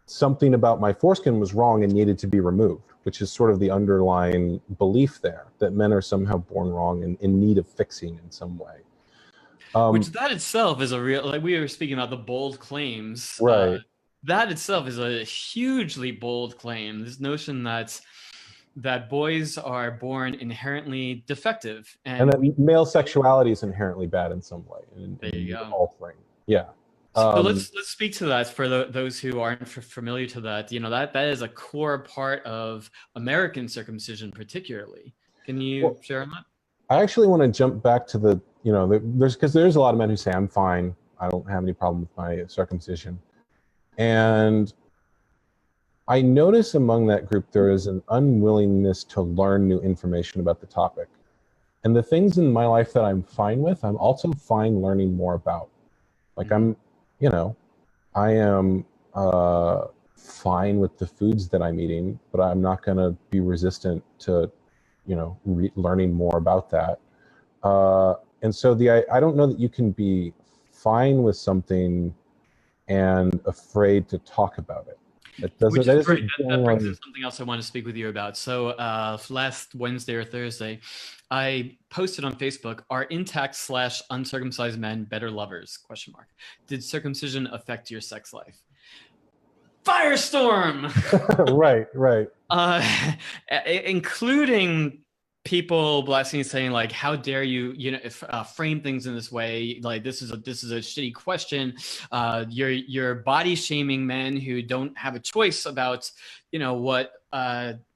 something about my foreskin was wrong and needed to be removed, which is sort of the underlying belief there, that men are somehow born wrong and in need of fixing in some way. Which that itself is a real, like we were speaking about the bold claims. Right. That itself is a hugely bold claim. This notion that boys are born inherently defective, and that male sexuality is inherently bad in some way. There you go. Altering. Yeah. So let's speak to that for those who aren't familiar to that. You know, that is a core part of American circumcision, particularly. Can you share on that? I actually want to jump back to the, you know, there's a lot of men who say, I'm fine, I don't have any problem with my circumcision. And I notice among that group, there is an unwillingness to learn new information about the topic. And the things in my life that I'm fine with, I'm also fine learning more about. Like you know, I am fine with the foods that I'm eating, but I'm not going to be resistant to, you know, learning more about that. And so I don't know that you can be fine with something and afraid to talk about it. That brings in something else I want to speak with you about. So last Wednesday or Thursday, I posted on Facebook, "Are intact / uncircumcised men better lovers? ? Did circumcision affect your sex life?" Firestorm! Right. Including people blasting, saying like, "How dare you, you know, frame things in this way? Like, this is a shitty question. You're body shaming men who don't have a choice about, you know, what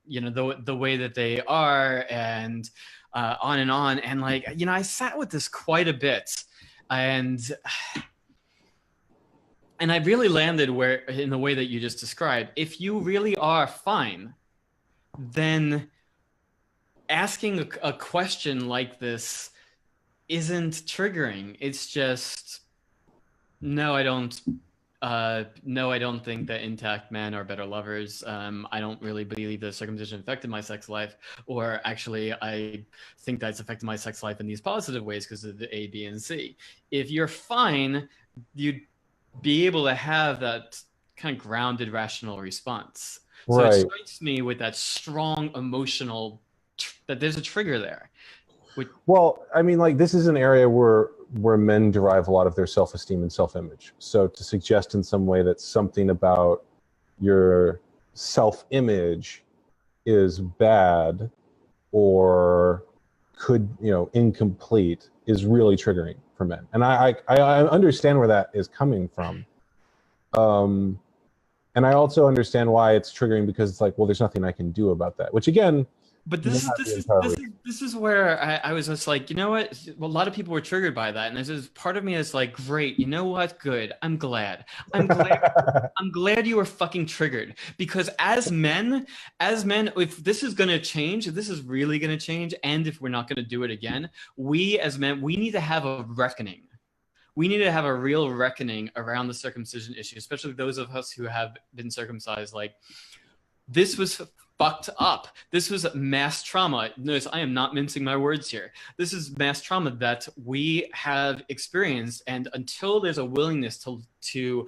you know, the way that they are, and on and on." And like, you know, I sat with this quite a bit, and I really landed where, in the way that you just described. If you really are fine, then asking a question like this isn't triggering. It's just, no, I don't think that intact men are better lovers. I don't really believe that circumcision affected my sex life, or actually, I think that it's affected my sex life in these positive ways because of the A, B, and C. If you're fine, you'd be able to have that kind of grounded, rational response. So it strikes me with that strong emotional, that there's a trigger there. Well, I mean, like, this is an area where men derive a lot of their self-esteem and self-image. So to suggest in some way that something about your self-image is bad or could, you know, incomplete is really triggering for men. And I understand where that is coming from. And I also understand why it's triggering, because it's like, well, there's nothing I can do about that, which again, but this is where I was just like, you know what? Well, a lot of people were triggered by that, and this is part of me is like, great, you know what? Good. I'm glad I'm glad you were fucking triggered, because as men, if this is going to change, if this is really going to change, and if we're not going to do it again, we as men, we need to have a reckoning. We need to have a real reckoning around the circumcision issue, especially those of us who have been circumcised. Like, this was fucked up. This was mass trauma. Notice I am not mincing my words here. This is mass trauma that we have experienced, and until there's a willingness to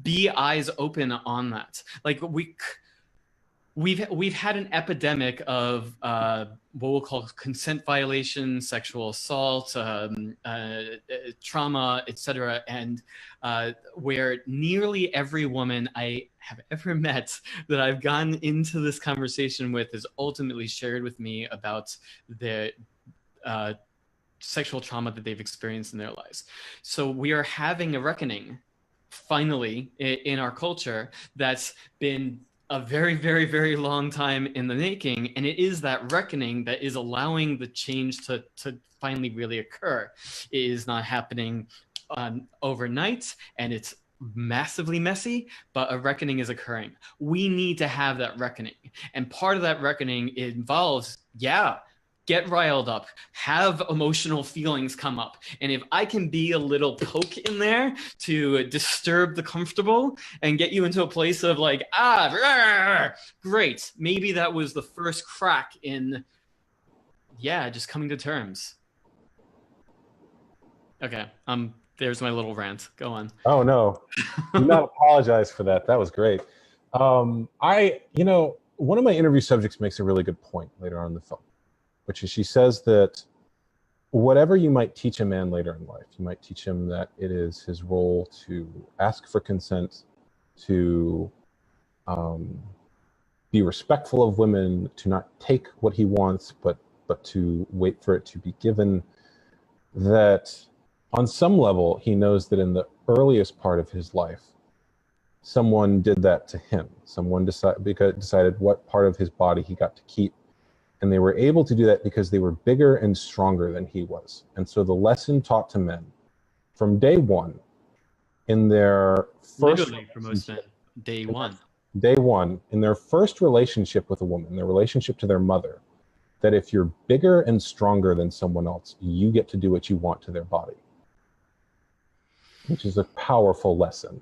be eyes open on that, like we've had an epidemic of what we'll call consent violations, sexual assault, trauma, etc., and where nearly every woman I have ever met that I've gone into this conversation with has ultimately shared with me about their sexual trauma that they've experienced in their lives. So we are having a reckoning, finally, in our culture that's been a very, very, very long time in the making, and it is that reckoning that is allowing the change to finally really occur. It is not happening overnight, and it's massively messy, but a reckoning is occurring. We need to have that reckoning, and part of that reckoning involves, get riled up, have emotional feelings come up. And if I can be a little poke in there to disturb the comfortable and get you into a place of like, great. Maybe that was the first crack in, just coming to terms. Okay. There's my little rant. Go on. Oh no, do not apologize for that. That was great. One of my interview subjects makes a really good point later on in the film, which is she says that whatever you might teach a man later in life, you might teach him that it is his role to ask for consent, to be respectful of women, to not take what he wants, but to wait for it to be given, that on some level, he knows that in the earliest part of his life, someone did that to him. Someone decided what part of his body he got to keep. And they were able to do that because they were bigger and stronger than he was. And so the lesson taught to men from day one, in their first... Literally, for most men, day one. Day one, in their first relationship with a woman, their relationship to their mother, that if you're bigger and stronger than someone else, you get to do what you want to their body. Which is a powerful lesson.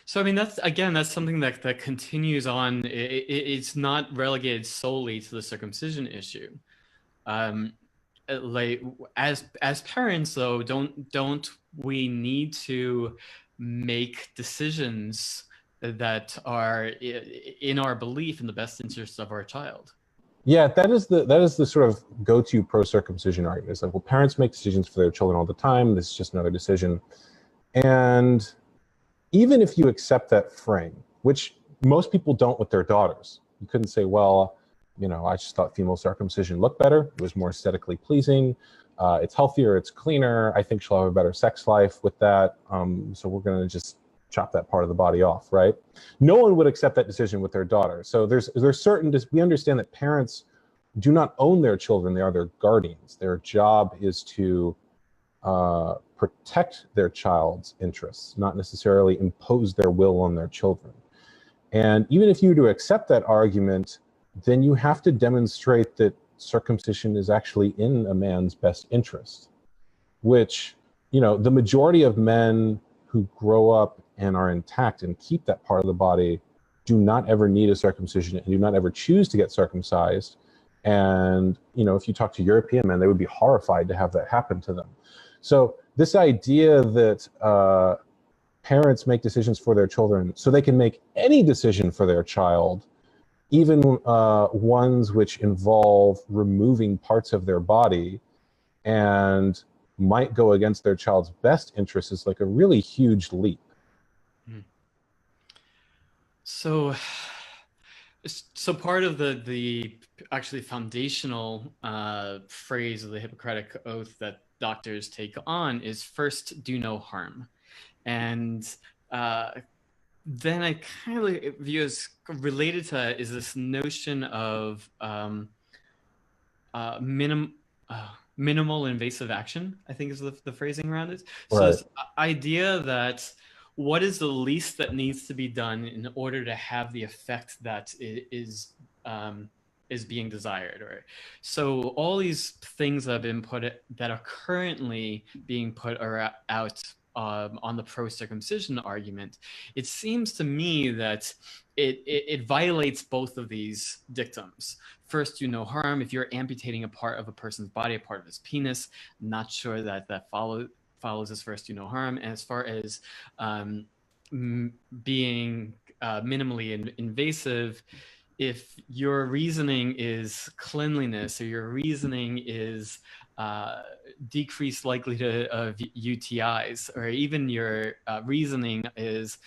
So, I mean, that's something that continues on. It's not relegated solely to the circumcision issue. Like as parents, though, don't we need to make decisions that are in our belief in the best interest of our child? Yeah, that is the sort of go-to pro-circumcision argument. It's like, well, parents make decisions for their children all the time. This is just another decision. And even if you accept that frame, which most people don't with their daughters, you couldn't say, well, I just thought female circumcision looked better. It was more aesthetically pleasing. It's healthier. It's cleaner. I think she'll have a better sex life with that. So we're going to just chop that part of the body off, right? No one would accept that decision with their daughter. So there's we understand that parents do not own their children. They are their guardians. Their job is to protect their child's interests, not necessarily impose their will on their children. And even if you were to accept that argument, then you have to demonstrate that circumcision is actually in a man's best interest, which, the majority of men who grow up and are intact and keep that part of the body do not ever need a circumcision and do not ever choose to get circumcised. And, if you talk to European men, they would be horrified to have that happen to them. So this idea that parents make decisions for their children so they can make any decision for their child, even ones which involve removing parts of their body and might go against their child's best interests, is like a really huge leap. So part of the actually foundational phrase of the Hippocratic Oath that doctors take on is first do no harm. And then I kind of view as related to that is this notion of minimal invasive action, I think is the phrasing around it. So Right. this idea that what is the least that needs to be done in order to have the effect that is being desired, right? So all these things that have been that are currently being put out on the pro-circumcision argument, it seems to me that it violates both of these dictums. First, do no harm. If you're amputating a part of a person's body, a part of his penis, not sure that follows as first, do no harm. And as far as being minimally invasive, if your reasoning is cleanliness or your reasoning is decreased likelihood of UTIs, or even your reasoning is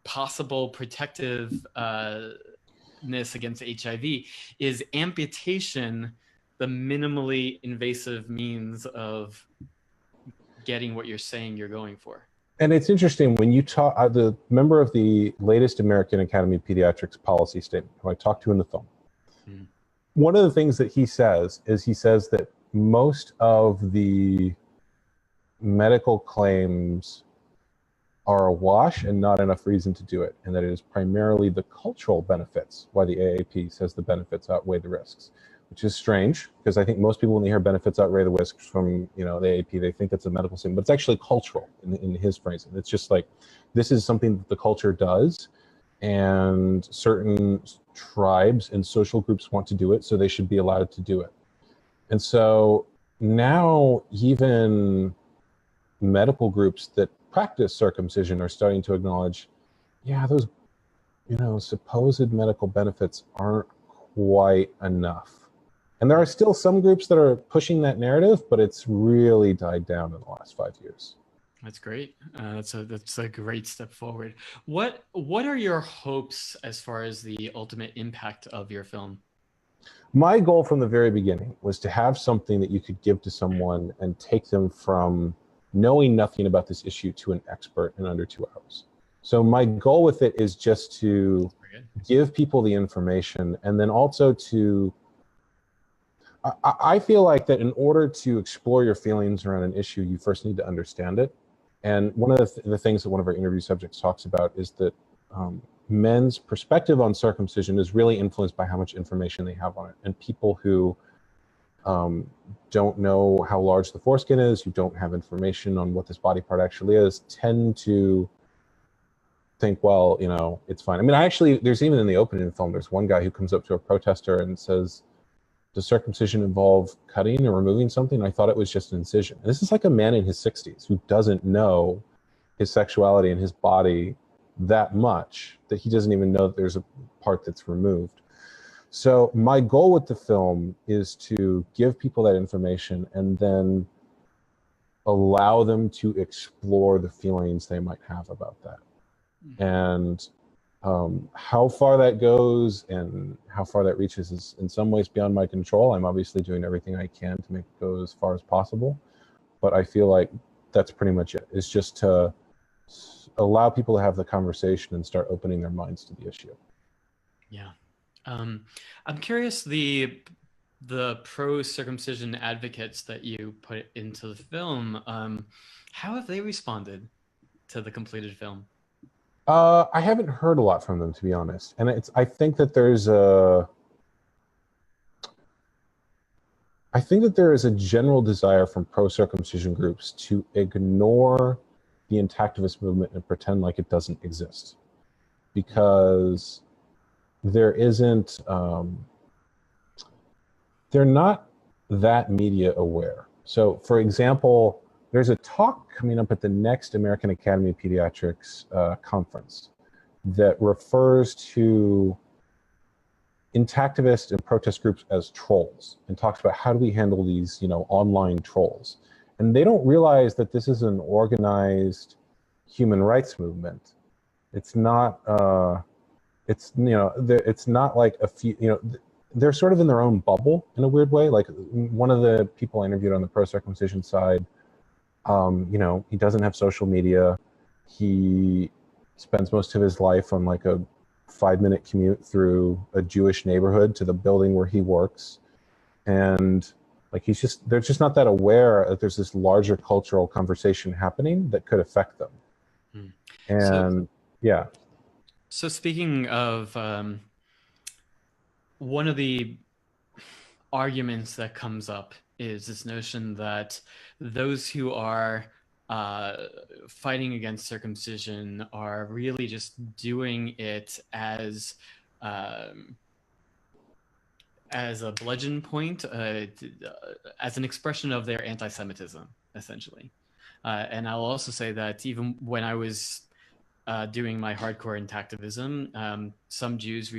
possible protectiveness against HIV, is amputation the minimally invasive means of getting what you're saying you're going for? And it's interesting when you talk, the member of the latest American Academy of Pediatrics policy statement, who I talked to in the film, one of the things that he says that most of the medical claims are a wash and not enough reason to do it, and that it is primarily the cultural benefits why the AAP says the benefits outweigh the risks, which is strange, because I think most people, when they hear benefits outweigh the risks from the AAP, they think that's a medical statement, but it's actually cultural in his phrasing. It's just like, this is something that the culture does, and certain tribes and social groups want to do it, so they should be allowed to do it. And so now even medical groups that practice circumcision are starting to acknowledge, yeah, those, supposed medical benefits aren't quite enough. And there are still some groups that are pushing that narrative, but it's really died down in the last 5 years. That's great. That's a great step forward. What are your hopes as far as the ultimate impact of your film? My goal from the very beginning was to have something that you could give to someone and take them from knowing nothing about this issue to an expert in under 2 hours. So my goal with it is just to give people the information, and then also to, I feel like that in order to explore your feelings around an issue, you first need to understand it. And one of the things that one of our interview subjects talks about is that men's perspective on circumcision is really influenced by how much information they have on it. And people who don't know how large the foreskin is, who don't have information on what this body part actually is, tend to think, well, it's fine. I mean, there's even in the opening film, there's one guy who comes up to a protester and says, does circumcision involve cutting or removing something? I thought it was just an incision. And this is like a man in his 60s who doesn't know his sexuality and his body that much, that he doesn't even know that there's a part that's removed. So my goal with the film is to give people that information and then allow them to explore the feelings they might have about that. And how far that goes and how far that reaches is in some ways beyond my control. I'm obviously doing everything I can to make it go as far as possible, but I feel like that's pretty much it. It's just to allow people to have the conversation and start opening their minds to the issue. Yeah. I'm curious, the pro-circumcision advocates that you put into the film, how have they responded to the completed film? I haven't heard a lot from them, to be honest. And I think that there is a general desire from pro-circumcision groups to ignore the intactivist movement and pretend like it doesn't exist, because there isn't, they're not that media aware. So for example, there's a talk coming up at the next American Academy of Pediatrics conference that refers to intactivist and protest groups as trolls, and talks about how do we handle these, online trolls. And they don't realize that this is an organized human rights movement. It's not, it's not like a few, they're sort of in their own bubble in a weird way. Like one of the people I interviewed on the pro-circumcision side, he doesn't have social media. He spends most of his life on like a 5-minute commute through a Jewish neighborhood to the building where he works. And like they're just not that aware that there's this larger cultural conversation happening that could affect them. And yeah. So speaking of, one of the arguments that comes up is this notion that those who are fighting against circumcision are really just doing it as a bludgeon point, as an expression of their anti-Semitism, essentially. And I'll also say that even when I was doing my hardcore intactivism, some Jews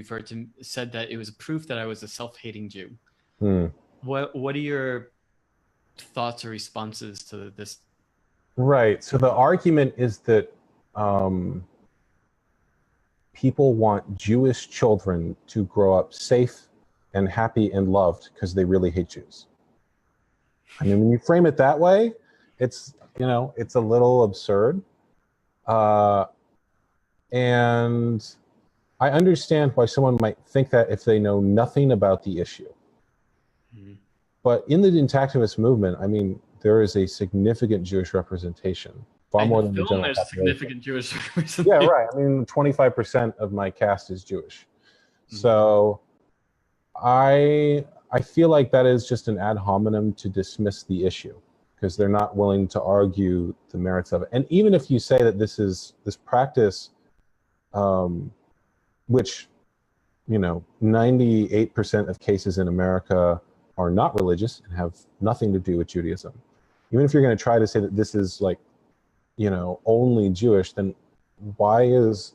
said that it was proof that I was a self-hating Jew. What are your thoughts or responses to this? Right. So the argument is that people want Jewish children to grow up safe and happy and loved because they really hate Jews. I mean, when you frame it that way, it's a little absurd. And I understand why someone might think that if they know nothing about the issue. But in the intactivist movement, I mean, there is a significant Jewish representation, far more than the general population. Significant Jewish representation. Yeah, right. I mean, 25% of my cast is Jewish. So I feel like that is just an ad hominem to dismiss the issue, because they're not willing to argue the merits of it. And even if you say that this practice, which 98% of cases in America are not religious and have nothing to do with Judaism. Even if you're going to try to say that this is like, you know, only Jewish, then why is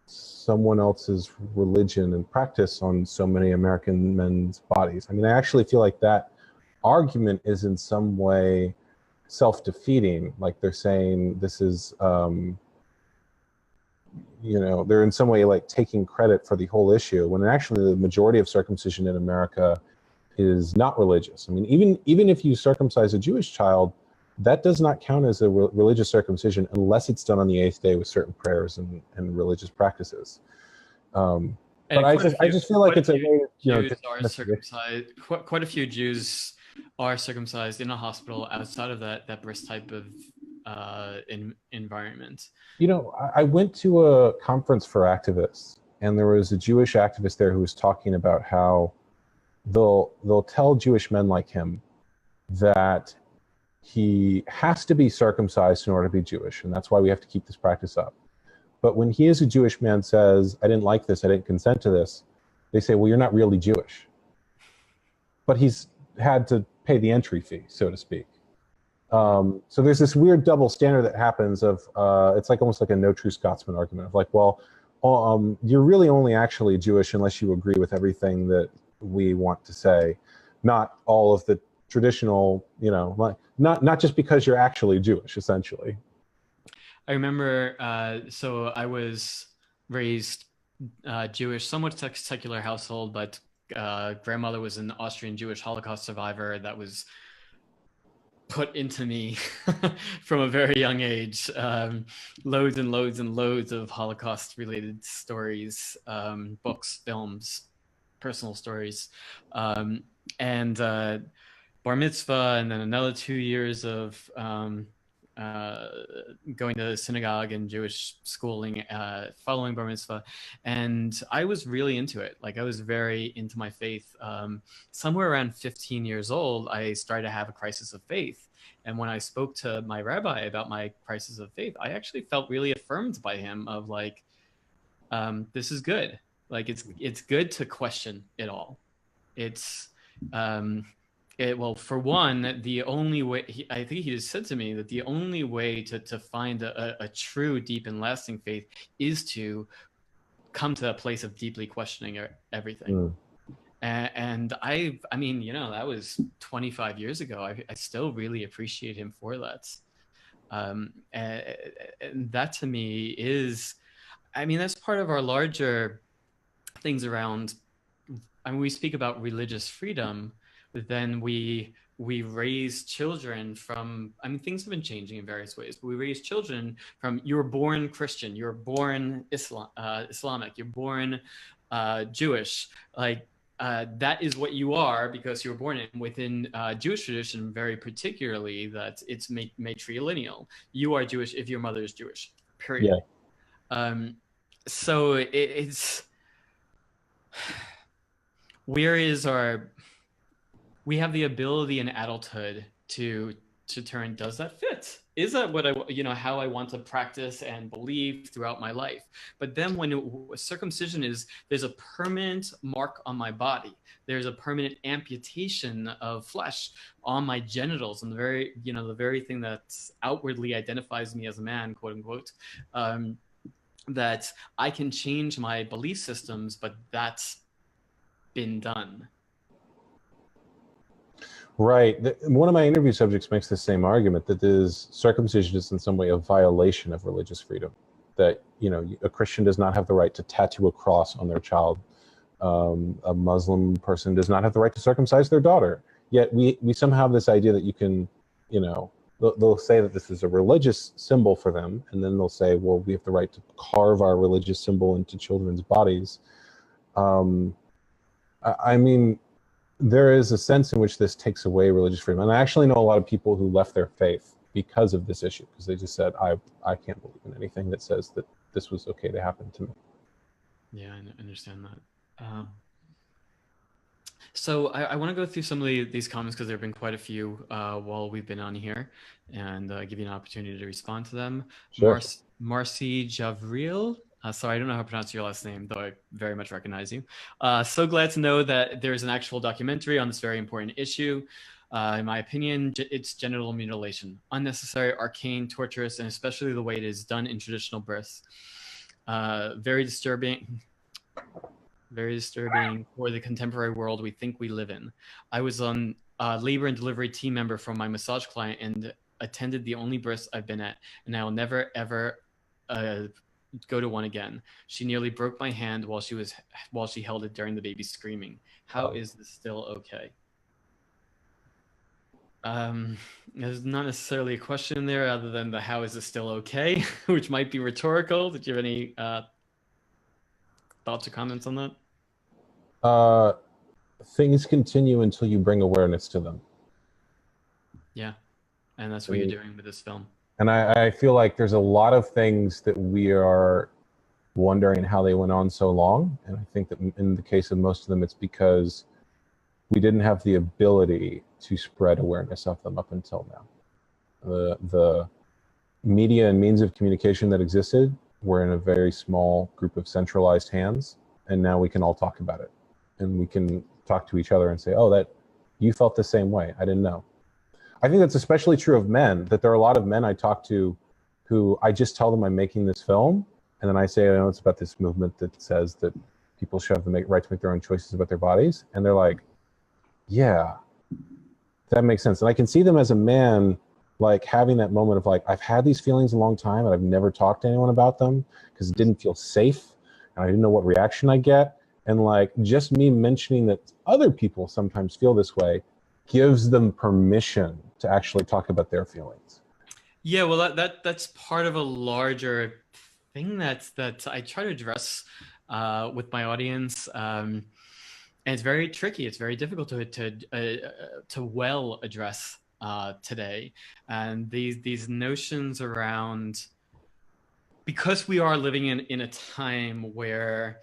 someone else's religion and practice on so many American men's bodies? I mean, I actually feel like that argument is in some way self-defeating. Like they're saying this is, you know, they're in some way like taking credit for the whole issue, when actually the majority of circumcision in America is not religious. I mean, even if you circumcise a Jewish child, that does not count as a religious circumcision unless it's done on the 8th day with certain prayers and religious practices. But I just feel like it's a way, you know, Jews are circumcised. Quite a few Jews are circumcised in a hospital outside of that birth type of environment. You know, I went to a conference for activists, and there was a Jewish activist there who was talking about how they'll tell Jewish men like him that he has to be circumcised in order to be Jewish, and that's why we have to keep this practice up. But when he as a Jewish man says, I didn't like this, I didn't consent to this, they say, well, you're not really Jewish. But he's had to pay the entry fee, so to speak. So there's this weird double standard that happens of, it's like almost like a no true Scotsman argument of like, well, you're really only actually Jewish unless you agree with everything that we want to say, not all of the traditional, you know, like not just because you're actually Jewish, essentially. I remember, so I was raised Jewish, somewhat secular household, but grandmother was an Austrian Jewish Holocaust survivor that was put into me from a very young age. Loads and loads and loads of Holocaust related stories, books, films, personal stories, and bar mitzvah, and then another 2 years of going to synagogue and Jewish schooling following bar mitzvah. And I was really into it. Like I was very into my faith. Somewhere around 15 years old, I started to have a crisis of faith. And when I spoke to my rabbi about my crisis of faith, I actually felt really affirmed by him of like, this is good. Like it's good to question it all. It's well, for one, the only way, I think he just said to me that the only way to find a true, deep, and lasting faith is to come to a place of deeply questioning everything. And I mean, you know, that was 25 years ago. I still really appreciate him for that. And that to me is, I mean, that's part of our larger things around, I mean, we speak about religious freedom, but then we raise children from, I mean, things have been changing in various ways, but we raise children from, you're born Christian, you're born Islamic, you're born Jewish, like that is what you are because you were born in. Within Jewish tradition, very particularly, that it's matrilineal. You are Jewish if your mother is Jewish, period. Yeah. So it's, where is our, we have the ability in adulthood to turn, does that fit? Is that what I, you know, how I want to practice and believe throughout my life? But then when circumcision is, there's a permanent mark on my body. There's a permanent amputation of flesh on my genitals, and the very, you know, the very thing that outwardly identifies me as a man, quote unquote, that I can change my belief systems, but that's been done. Right. One of my interview subjects makes the same argument, that circumcision is in some way a violation of religious freedom. That, you know, a Christian does not have the right to tattoo a cross on their child. A Muslim person does not have the right to circumcise their daughter. Yet we somehow have this idea that you can, you know, they'll say that this is a religious symbol for them, and then they'll say, well, we have the right to carve our religious symbol into children's bodies. I mean, there is a sense in which this takes away religious freedom. And I actually know a lot of people who left their faith because of this issue, because they just said, I can't believe in anything that says that this was okay to happen to me. Yeah, I understand that. So I want to go through some of these comments, because there have been quite a few while we've been on here, and give you an opportunity to respond to them. Sure. Marcy Javril Sorry, I don't know how to pronounce your last name, though I very much recognize you. So glad to know that there's an actual documentary on this very important issue. In my opinion, it's genital mutilation. Unnecessary, arcane, torturous, and especially the way it is done in traditional births. Very disturbing. Very disturbing for the contemporary world we think we live in. I was on labor and delivery team member for my massage client and attended the only births I've been at, and I will never, ever go to one again. She nearly broke my hand while she held it during the baby screaming. How is this still okay? There's not necessarily a question there other than the how is this still okay, which might be rhetorical. Did you have any thoughts or comments on that? Things continue until you bring awareness to them. Yeah, and that's what you're doing with this film. And I feel like there's a lot of things that we are wondering how they went on so long. And I think that in the case of most of them, it's because we didn't have the ability to spread awareness of them up until now. The media and means of communication that existed were in a very small group of centralized hands. And now we can all talk about it. And we can talk to each other and say, oh, that you felt the same way. I didn't know. I think that's especially true of men, that there are a lot of men I talk to who I just tell them I'm making this film. And then I say, I know it's about this movement that says that people should have the right to make their own choices about their bodies. And they're like, yeah, that makes sense. And I can see them as a man, like having that moment of like, I've had these feelings a long time and I've never talked to anyone about them because it didn't feel safe. And I didn't know what reaction I get. And like just me mentioning that other people sometimes feel this way gives them permission to actually talk about their feelings. Yeah, well, that's part of a larger thing that I try to address with my audience, and it's very tricky. It's very difficult to well address today, and these notions around, because we are living in a time where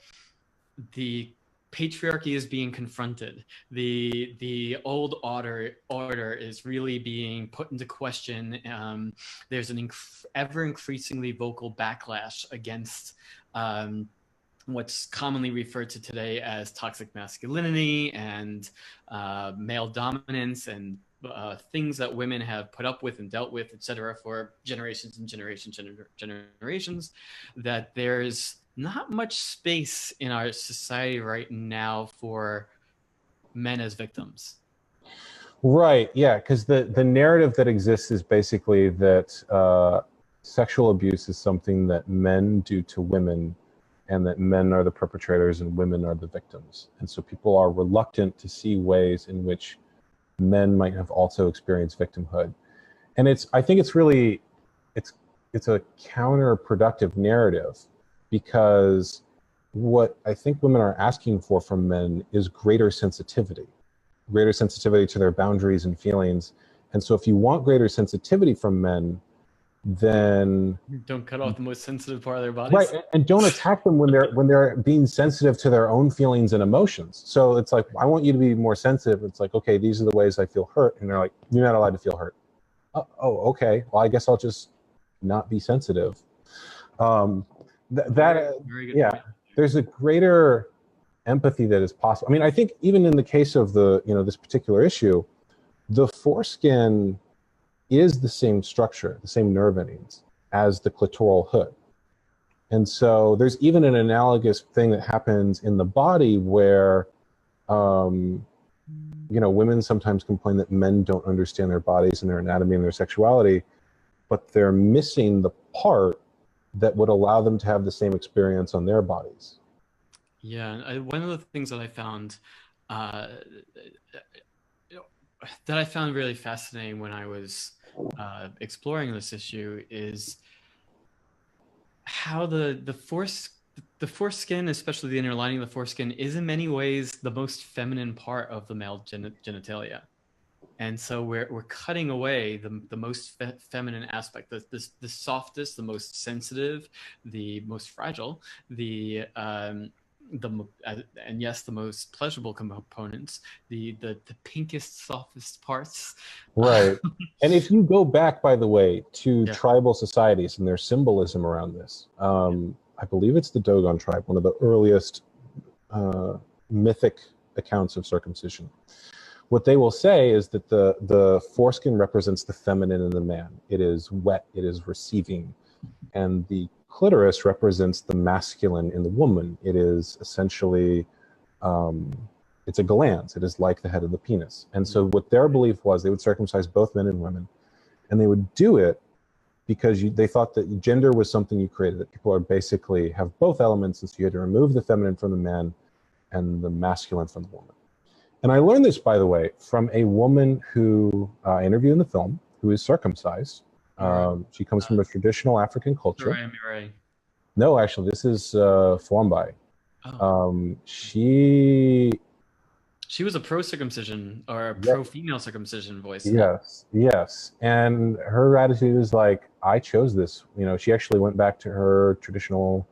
the patriarchy is being confronted. The old order is really being put into question. There's an ever increasingly vocal backlash against what's commonly referred to today as toxic masculinity and male dominance and things that women have put up with and dealt with, etc., for generations and generations, that there's not much space in our society right now for men as victims. Right, yeah, because the narrative that exists is basically that sexual abuse is something that men do to women, and that men are the perpetrators and women are the victims. And so people are reluctant to see ways in which men might have also experienced victimhood. And I think it's really, it's a counterproductive narrative, because what I think women are asking for from men is greater sensitivity to their boundaries and feelings. And so if you want greater sensitivity from men, then don't cut off the most sensitive part of their bodies. Right, and don't attack them when they're being sensitive to their own feelings and emotions. So it's like, I want you to be more sensitive. It's like, okay, these are the ways I feel hurt. And they're like, you're not allowed to feel hurt. Oh, okay. Well, I guess I'll just not be sensitive. Yeah, there's a greater empathy that is possible. I mean, I think even in the case of this particular issue, the foreskin is the same structure, the same nerve endings as the clitoral hood. And so there's even an analogous thing that happens in the body where, women sometimes complain that men don't understand their bodies and their anatomy and their sexuality, but they're missing the part that would allow them to have the same experience on their bodies. Yeah, one of the things that I found really fascinating when I was exploring this issue is how the foreskin, especially the inner lining of the foreskin, is in many ways the most feminine part of the male genitalia. And so we're cutting away the most feminine aspect, the softest, the most sensitive, the most fragile, and yes, the most pleasurable components, the pinkest, softest parts. Right. And if you go back, by the way, to tribal societies and their symbolism around this, I believe it's the Dogon tribe, one of the earliest mythic accounts of circumcision. What they will say is that the foreskin represents the feminine in the man. It is wet, it is receiving. And the clitoris represents the masculine in the woman. It is essentially, it's a glans. It is like the head of the penis. And so what their belief was, they would circumcise both men and women. And they would do it because they thought that gender was something you created, that people are basically have both elements, and so you had to remove the feminine from the man and the masculine from the woman. And I learned this, by the way, from a woman who I interviewed in the film, who is circumcised. She comes from a traditional African culture. Right. No, actually, this is Fwambai. Oh. She was a pro-circumcision or a pro-female circumcision voice. Yes. And her attitude is like, I chose this. You know, she actually went back to her traditional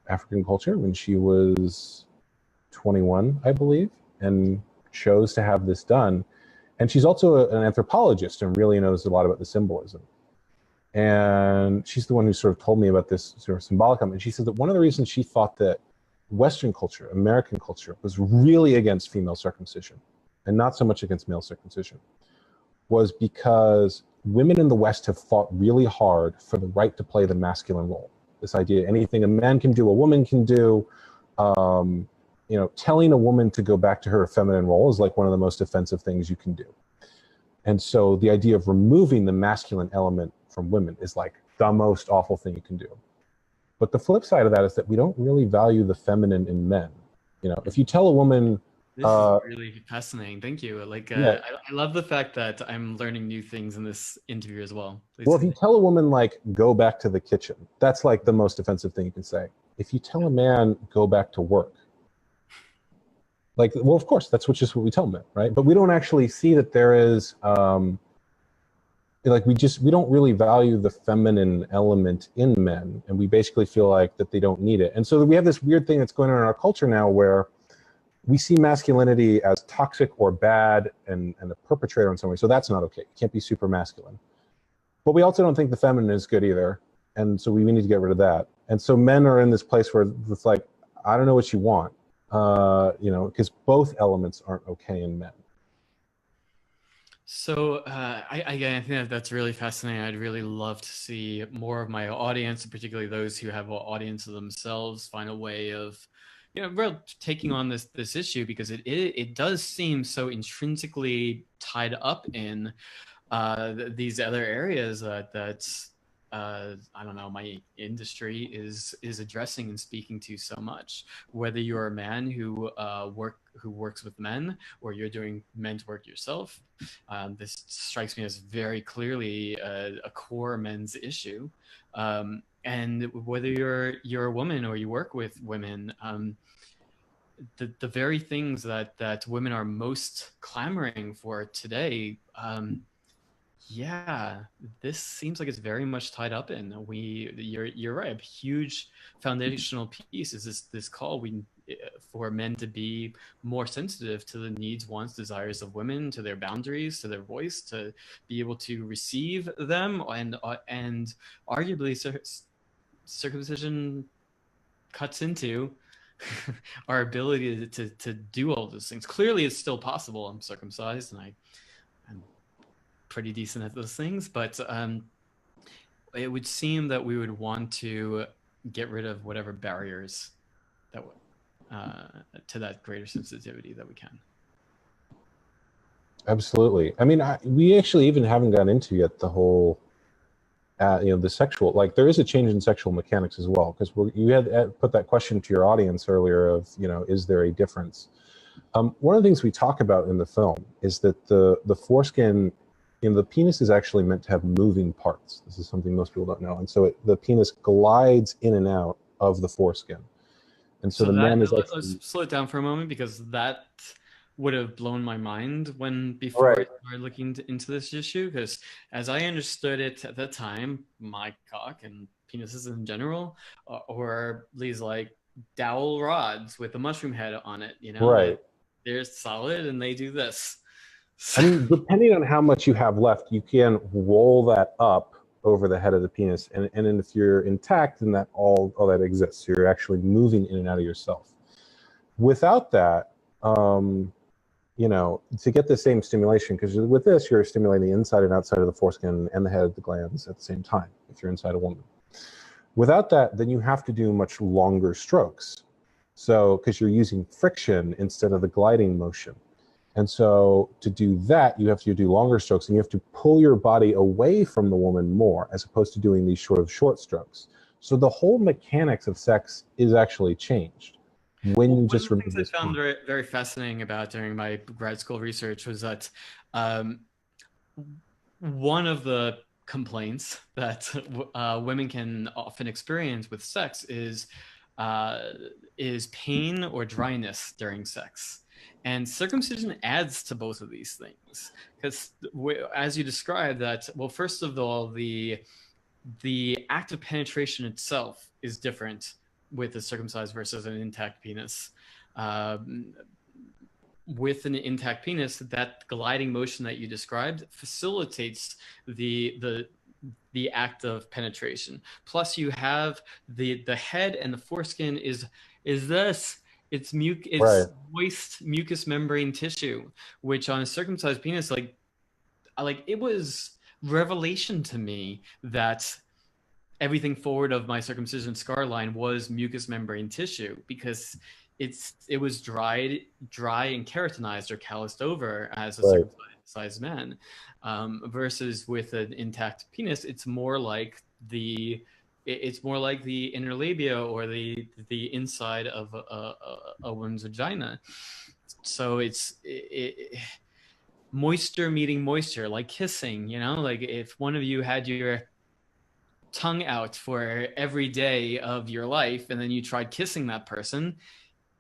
African culture when she was 21, I believe, and chose to have this done. And she's also an anthropologist and really knows a lot about the symbolism. And she's the one who sort of told me about this sort of symbolic element. And she said that one of the reasons she thought that Western culture, American culture, was really against female circumcision and not so much against male circumcision was because women in the West have fought really hard for the right to play the masculine role. This idea, anything a man can do, a woman can do. You know, telling a woman to go back to her feminine role is like one of the most offensive things you can do. And so the idea of removing the masculine element from women is like the most awful thing you can do. But the flip side of that is that we don't really value the feminine in men. You know, if you tell a woman... This is really fascinating. Thank you. Like, I love the fact that I'm learning new things in this interview as well. Please. Well, if you tell a woman, like, go back to the kitchen, that's like the most offensive thing you can say. If you tell a man, go back to work, like, well, of course, that's just what we tell men, right? But we don't actually see that there is... like we don't really value the feminine element in men, and we basically feel like that they don't need it. And so we have this weird thing that's going on in our culture now where we see masculinity as toxic or bad and a perpetrator in some way. So that's not okay. You can't be super masculine. But we also don't think the feminine is good either. And so we need to get rid of that. And so men are in this place where it's like, I don't know what you want, you know, because both elements aren't okay in men. So I think that's really fascinating. I'd really love to see more of my audience, particularly those who have an audience of themselves, find a way of, you know, really taking on this issue, because it does seem so intrinsically tied up in these other areas that I don't know, my industry is addressing and speaking to so much. Whether you're a man who works with men, or you're doing men's work yourself, this strikes me as very clearly a core men's issue. And whether you're a woman or you work with women, the very things that women are most clamoring for today. Yeah, this seems like it's very much tied up in. You're right. A huge foundational piece is this call for men to be more sensitive to the needs, wants, desires of women, to their boundaries, to their voice, to be able to receive them, and arguably circumcision cuts into our ability to do all those things. Clearly, it's still possible. I'm circumcised, and I'm pretty decent at those things, but it would seem that we would want to get rid of whatever barriers that to that greater sensitivity that we can. Absolutely. I mean, we actually even haven't gotten into yet the whole, you know, the sexual, like there is a change in sexual mechanics as well, because you had put that question to your audience earlier of, you know, is there a difference? One of the things we talk about in the film is that the foreskin, you know, the penis is actually meant to have moving parts. This is something most people don't know. And so the penis glides in and out of the foreskin. And so the man is actually... Let's slow it down for a moment, because that would have blown my mind before I started looking into this issue. Because as I understood it at the time, my cock and penises in general or these like dowel rods with a mushroom head on it, you know? Right. They're solid and they do this. I mean, depending on how much you have left, you can roll that up over the head of the penis. And if you're intact, then that all that exists. You're actually moving in and out of yourself. Without that, you know, to get the same stimulation, because with this, you're stimulating the inside and outside of the foreskin and the head of the glands at the same time, if you're inside a woman. Without that, then you have to do much longer strokes. So, because you're using friction instead of the gliding motion. And so to do that, you have to do longer strokes, and you have to pull your body away from the woman more, as opposed to doing these short strokes. So the whole mechanics of sex is actually changed when you just remove this. One of the things I found very, very fascinating about during my grad school research was that one of the complaints that women can often experience with sex is pain or dryness during sex. And circumcision adds to both of these things, because as you described that, well, first of all, the act of penetration itself is different with a circumcised versus an intact penis. With an intact penis, that gliding motion that you described facilitates the act of penetration. Plus, you have the head and the foreskin is this. It's Right. moist mucous membrane tissue, which on a circumcised penis, like it was revelation to me that everything forward of my circumcision scar line was mucous membrane tissue, because it was dry and keratinized or calloused over as a circumcised man, versus with an intact penis, it's more like the inner labia or the inside of a woman's vagina. So it's moisture meeting moisture, like kissing, you know, like if one of you had your tongue out for every day of your life and then you tried kissing that person,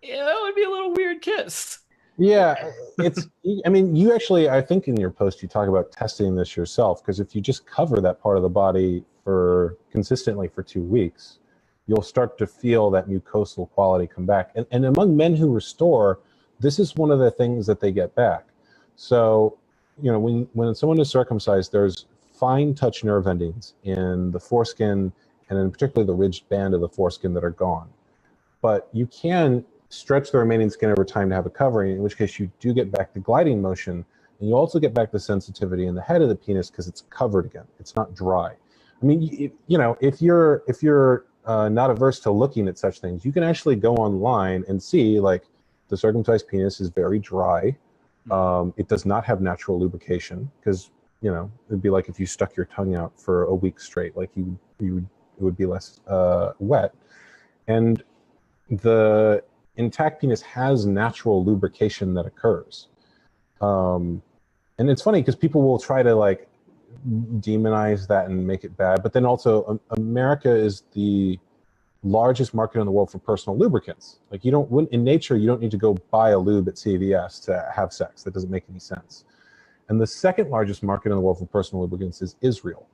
that would be a little weird kiss. Yeah, I mean, you actually, I think in your post, you talk about testing this yourself, because if you just cover that part of the body consistently for 2 weeks, you'll start to feel that mucosal quality come back. And among men who restore, this is one of the things that they get back. So, you know, when someone is circumcised, there's fine touch nerve endings in the foreskin, and in particular the ridged band of the foreskin, that are gone. But you can stretch the remaining skin over time to have a covering, in which case you do get back the gliding motion, and you also get back the sensitivity in the head of the penis, because it's covered again. It's not dry. I mean, you know, if you're not averse to looking at such things, you can actually go online and see, like, the circumcised penis is very dry. It does not have natural lubrication, because, you know, it'd be like if you stuck your tongue out for a week straight, like it would be less wet. And the intact penis has natural lubrication that occurs. And it's funny because people will try to like demonize that and make it bad, but then also America is the largest market in the world for personal lubricants. Like in nature, you don't need to go buy a lube at CVS to have sex. That doesn't make any sense. And the second largest market in the world for personal lubricants is Israel,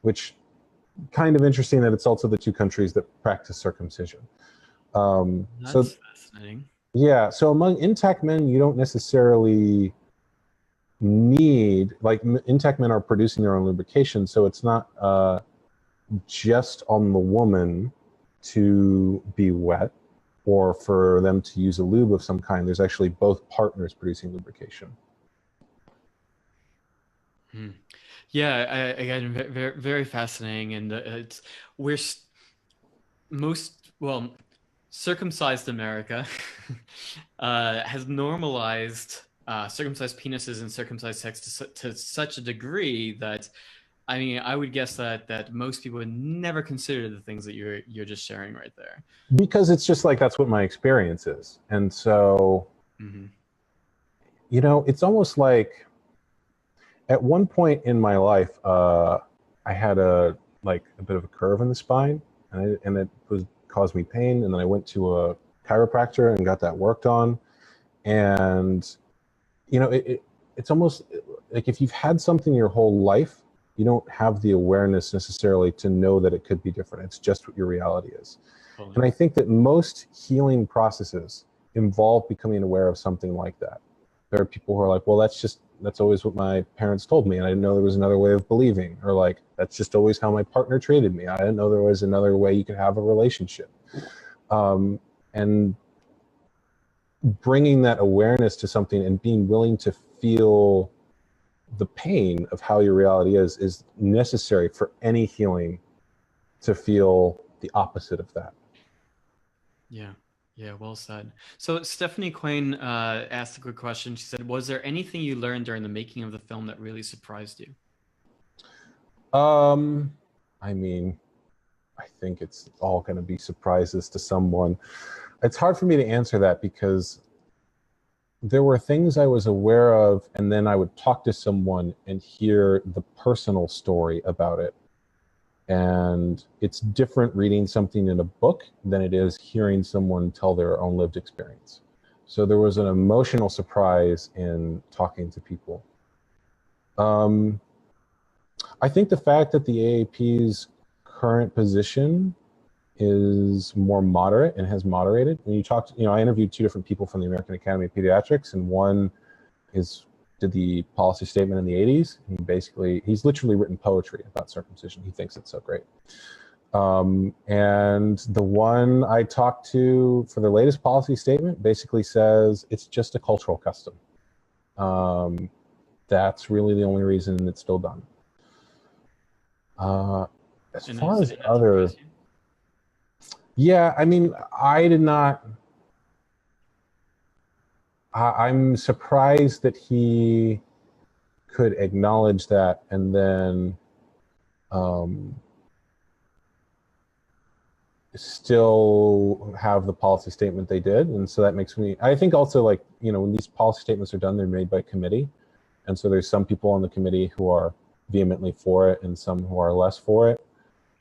which kind of interesting that it's also the two countries that practice circumcision. That's fascinating. Yeah, so among intact men, you don't necessarily need, like, intact men are producing their own lubrication, so it's not just on the woman to be wet or for them to use a lube of some kind. There's actually both partners producing lubrication. Yeah, again, very, very fascinating, and circumcised America has normalized circumcised penises and circumcised sex to such a degree that, I mean, I would guess that most people would never consider the things that you're just sharing right there. Because it's just like, that's what my experience is. And so, you know, it's almost like, at one point in my life, I had a bit of a curve in the spine, and it caused me pain. And then I went to a chiropractor and got that worked on. And, you know, it's almost like if you've had something your whole life, you don't have the awareness necessarily to know that it could be different. It's just what your reality is. Totally. And I think that most healing processes involve becoming aware of something like that. There are people who are like, well, that's just that's always what my parents told me, and I didn't know there was another way of believing, or like, that's just always how my partner treated me. I didn't know there was another way you could have a relationship. And bringing that awareness to something and being willing to feel the pain of how your reality is necessary for any healing to feel the opposite of that. Yeah. Yeah, well said. So Stephanie Quain asked a good question. She said, was there anything you learned during the making of the film that really surprised you? I mean, I think it's all going to be surprises to someone. It's hard for me to answer that because there were things I was aware of, and then I would talk to someone and hear the personal story about it. And it's different reading something in a book than it is hearing someone tell their own lived experience. So there was an emotional surprise in talking to people. I think the fact that the AAP's current position is more moderate and has moderated. When you talk, I interviewed 2 different people from the American Academy of Pediatrics, and one did the policy statement in the 80s. He's literally written poetry about circumcision. He thinks it's so great. And the one I talked to for the latest policy statement basically says it's just a cultural custom. That's really the only reason it's still done. As far as other, yeah, I mean, I'm surprised that he could acknowledge that and then still have the policy statement they did. And so that makes me, I think also, like, when these policy statements are done, they're made by committee. And so there's some people on the committee who are vehemently for it and some who are less for it.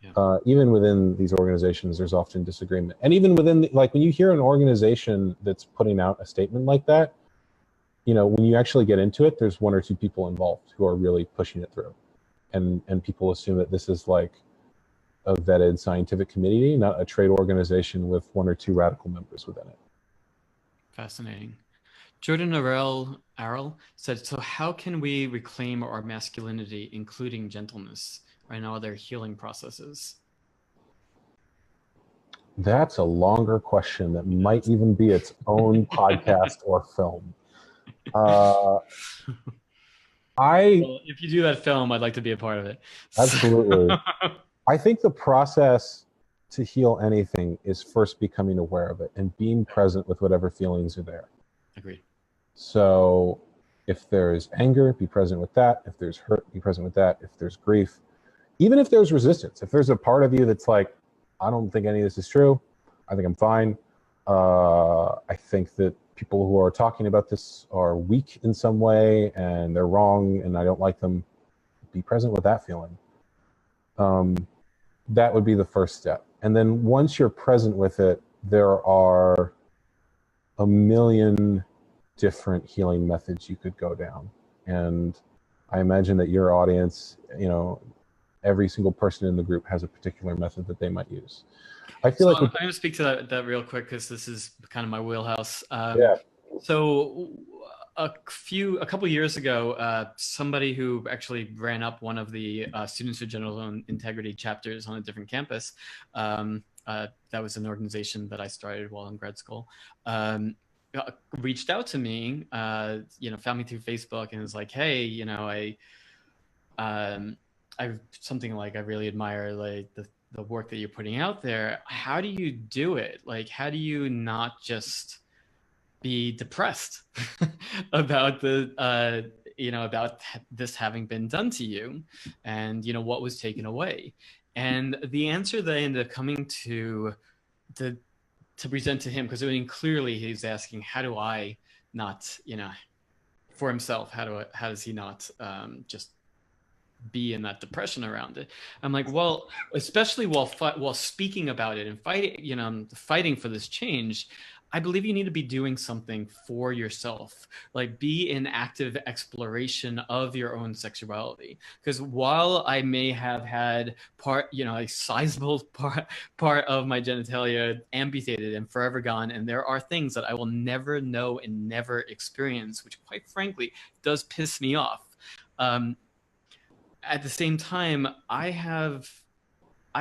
Yeah. Even within these organizations, there's often disagreement. And even within, like, when you hear an organization that's putting out a statement like that, when you actually get into it, there's 1 or 2 people involved who are really pushing it through. And people assume that this is like a vetted scientific committee, not a trade organization with 1 or 2 radical members within it. Fascinating. Jordan Arrell said, so how can we reclaim our masculinity, including gentleness, right now, other healing processes? That's a longer question that might even be its own podcast or film. Well, if you do that film, I'd like to be a part of it. Absolutely. I think the process to heal anything is first becoming aware of it and being present with whatever feelings are there. Agreed. So if there's anger, be present with that. If there's hurt, be present with that. If there's grief, even if there's resistance, if there's a part of you that's like, I don't think any of this is true, I think I'm fine. I think that people who are talking about this are weak in some way and they're wrong and I don't like them. Be present with that feeling. That would be the first step. And then once you're present with it, there are a million different healing methods you could go down. And I imagine that your audience, every single person in the group has a particular method that they might use. I feel like I'm going to speak to that real quick because this is kind of my wheelhouse. Yeah. So a couple years ago, somebody who actually ran up one of the Students for General Integrity chapters on a different campus, that was an organization that I started while in grad school, reached out to me, found me through Facebook and was like, hey, I something like, I really admire like the work that you're putting out there. How do you do it? Like, how do you not just be depressed about about this having been done to you and, what was taken away? And the answer that I ended up coming to present to him, because I mean, clearly he's asking, how do I not, for himself, how does he not just be in that depression around it? I'm like, well, especially while speaking about it and fighting for this change, I believe you need to be doing something for yourself, like be in active exploration of your own sexuality. Because while I may have had a sizable part of my genitalia amputated and forever gone, and there are things that I will never know and never experience, which quite frankly does piss me off. At the same time, I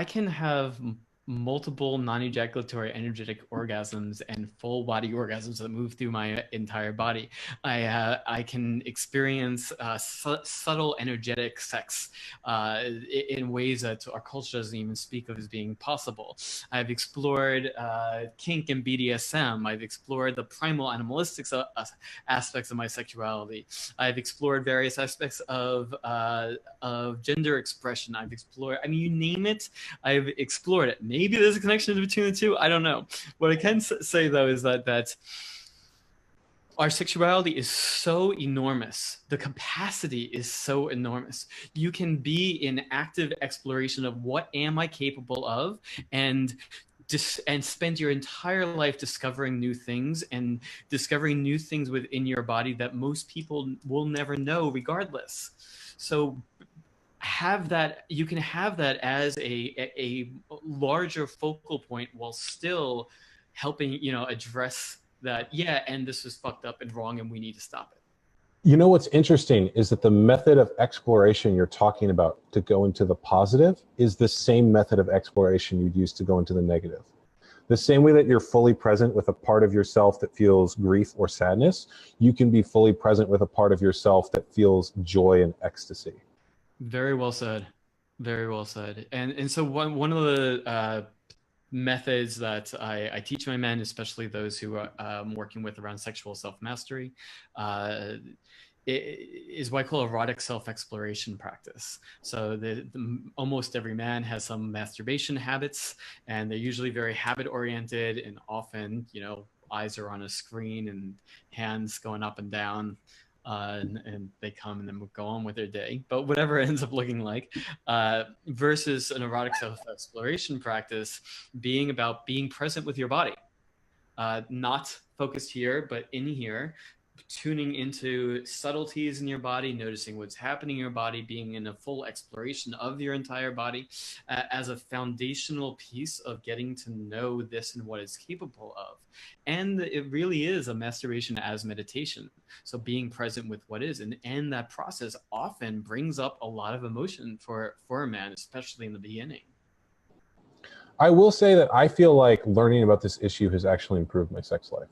can have multiple non-ejaculatory energetic orgasms and full body orgasms that move through my entire body. I can experience subtle energetic sex in ways that our culture doesn't even speak of as being possible. I've explored kink and BDSM. I've explored the primal animalistic aspects of my sexuality. I've explored various aspects of gender expression. I've explored, I mean, you name it, I've explored it. Maybe there's a connection between the two. I don't know. What I can say, though, is that our sexuality is so enormous. The capacity is so enormous. You can be in active exploration of what am I capable of, and spend your entire life discovering new things and discovering new things within your body that most people will never know regardless. So you can have that as a larger focal point while still helping address that, and this is fucked up and wrong and we need to stop it. You know what's interesting is that the method of exploration you're talking about to go into the positive is the same method of exploration you'd use to go into the negative. The same way that you're fully present with a part of yourself that feels grief or sadness, you can be fully present with a part of yourself that feels joy and ecstasy. Very well said. Very well said. And so one of the methods that I teach my men, especially those who I'm working with around sexual self-mastery, is what I call erotic self-exploration practice. So almost every man has some masturbation habits, and they're usually very habit-oriented, and often, eyes are on a screen and hands going up and down. And they come and then go on with their day. But whatever it ends up looking like, versus an erotic self-exploration practice being about being present with your body, not focused here, but in here, tuning into subtleties in your body, noticing what's happening in your body, being in a full exploration of your entire body as a foundational piece of getting to know this and what it's capable of. And it really is a masturbation as meditation. So being present with what is, and that process often brings up a lot of emotion for a man, especially in the beginning. I will say that I feel like learning about this issue has actually improved my sex life.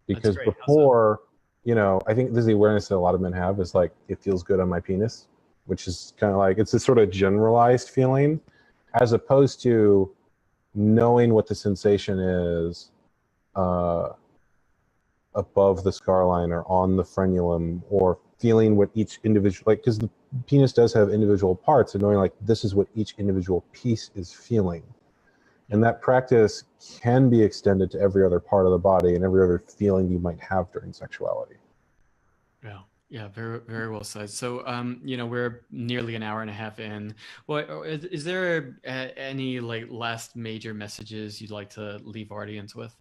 Because before, I think this is the awareness that a lot of men have, is like, it feels good on my penis, which is kind of like, it's a sort of generalized feeling, as opposed to knowing what the sensation is above the scar line or on the frenulum, or feeling what each individual, like, because the penis does have individual parts, and knowing like this is what each individual piece is feeling. And that practice can be extended to every other part of the body and every other feeling you might have during sexuality. Yeah, very, very well said. So, we're nearly an hour and a half in. Well, is there any last major messages you'd like to leave our audience with?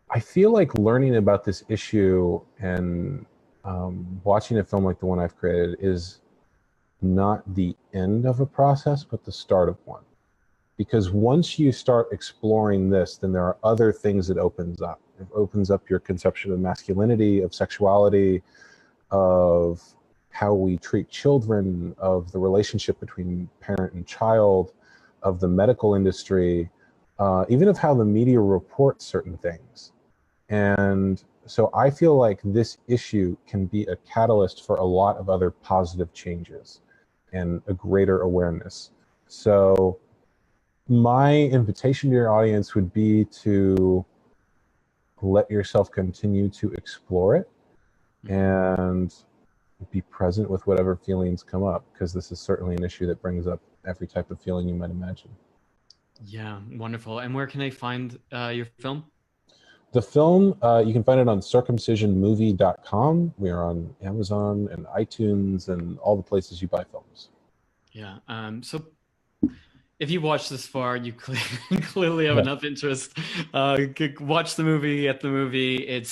I feel like learning about this issue and watching a film like the one I've created is not the end of a process, but the start of one. Because once you start exploring this, then there are other things it opens up. It opens up your conception of masculinity, of sexuality, of how we treat children, of the relationship between parent and child, of the medical industry, even of how the media reports certain things. And so I feel like this issue can be a catalyst for a lot of other positive changes and a greater awareness. So my invitation to your audience would be to let yourself continue to explore it and be present with whatever feelings come up, because this is certainly an issue that brings up every type of feeling you might imagine. Yeah, wonderful. And where can I find your film? The film, you can find it on CIRCUMCISIONmovie.com. We are on Amazon and iTunes and all the places you buy films. Yeah. So if you watch this far, you clearly have enough interest. Watch the movie, get the movie.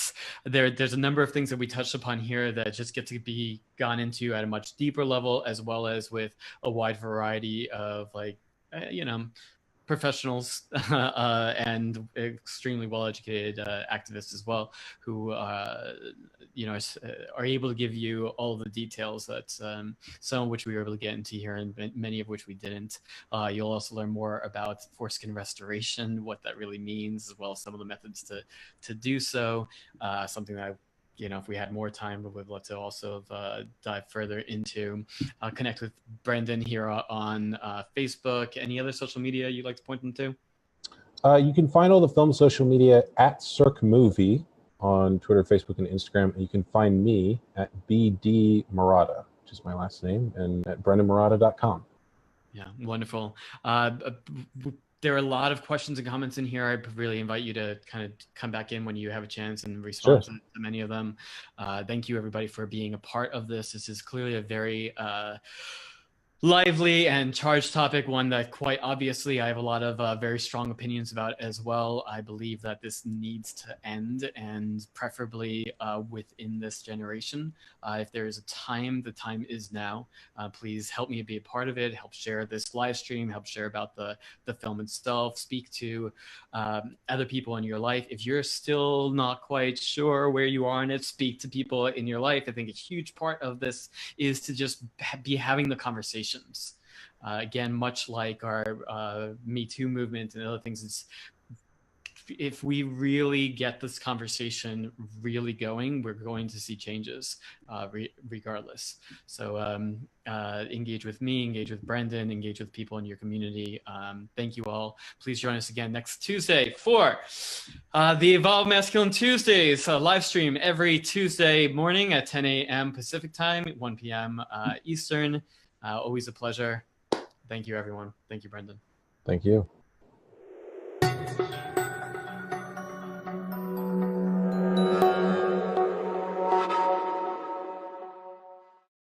There's a number of things that we touched upon here that just get to be gone into at a much deeper level, as well as with a wide variety of professionals and extremely well-educated activists as well, who are able to give you all the details that some of which we were able to get into here, and many of which we didn't. You'll also learn more about foreskin restoration, what that really means, as well as some of the methods to do so. Something that if we had more time, we would love to also dive further into. Connect with Brendan here on Facebook. Any other social media you'd like to point them to? You can find all the film social media at CircMovie on Twitter, Facebook, and Instagram. And you can find me at BD Murata, which is my last name, and at brendanmurata.com. Yeah, wonderful. There are a lot of questions and comments in here. I really invite you to kind of come back in when you have a chance and respond to many of them. Thank you, everybody, for being a part of this. This is clearly a very lively and charged topic, one that quite obviously I have a lot of very strong opinions about as well. I believe that this needs to end, and preferably within this generation. If there is a time, the time is now. Please help me be a part of it. Help share this live stream. Help share about the film itself. Speak to other people in your life. If you're still not quite sure where you are in it, speak to people in your life. I think a huge part of this is to just be having the conversations. Again, much like our Me Too movement and other things, if we really get this conversation really going, we're going to see changes regardless. So engage with me, engage with Brendan, engage with people in your community. Thank you all. Please join us again next Tuesday for the Evolve Masculine Tuesdays live stream every Tuesday morning at 10 a.m. Pacific time, 1 p.m. Eastern. Always a pleasure. Thank you, everyone. Thank you, Brendan. Thank you.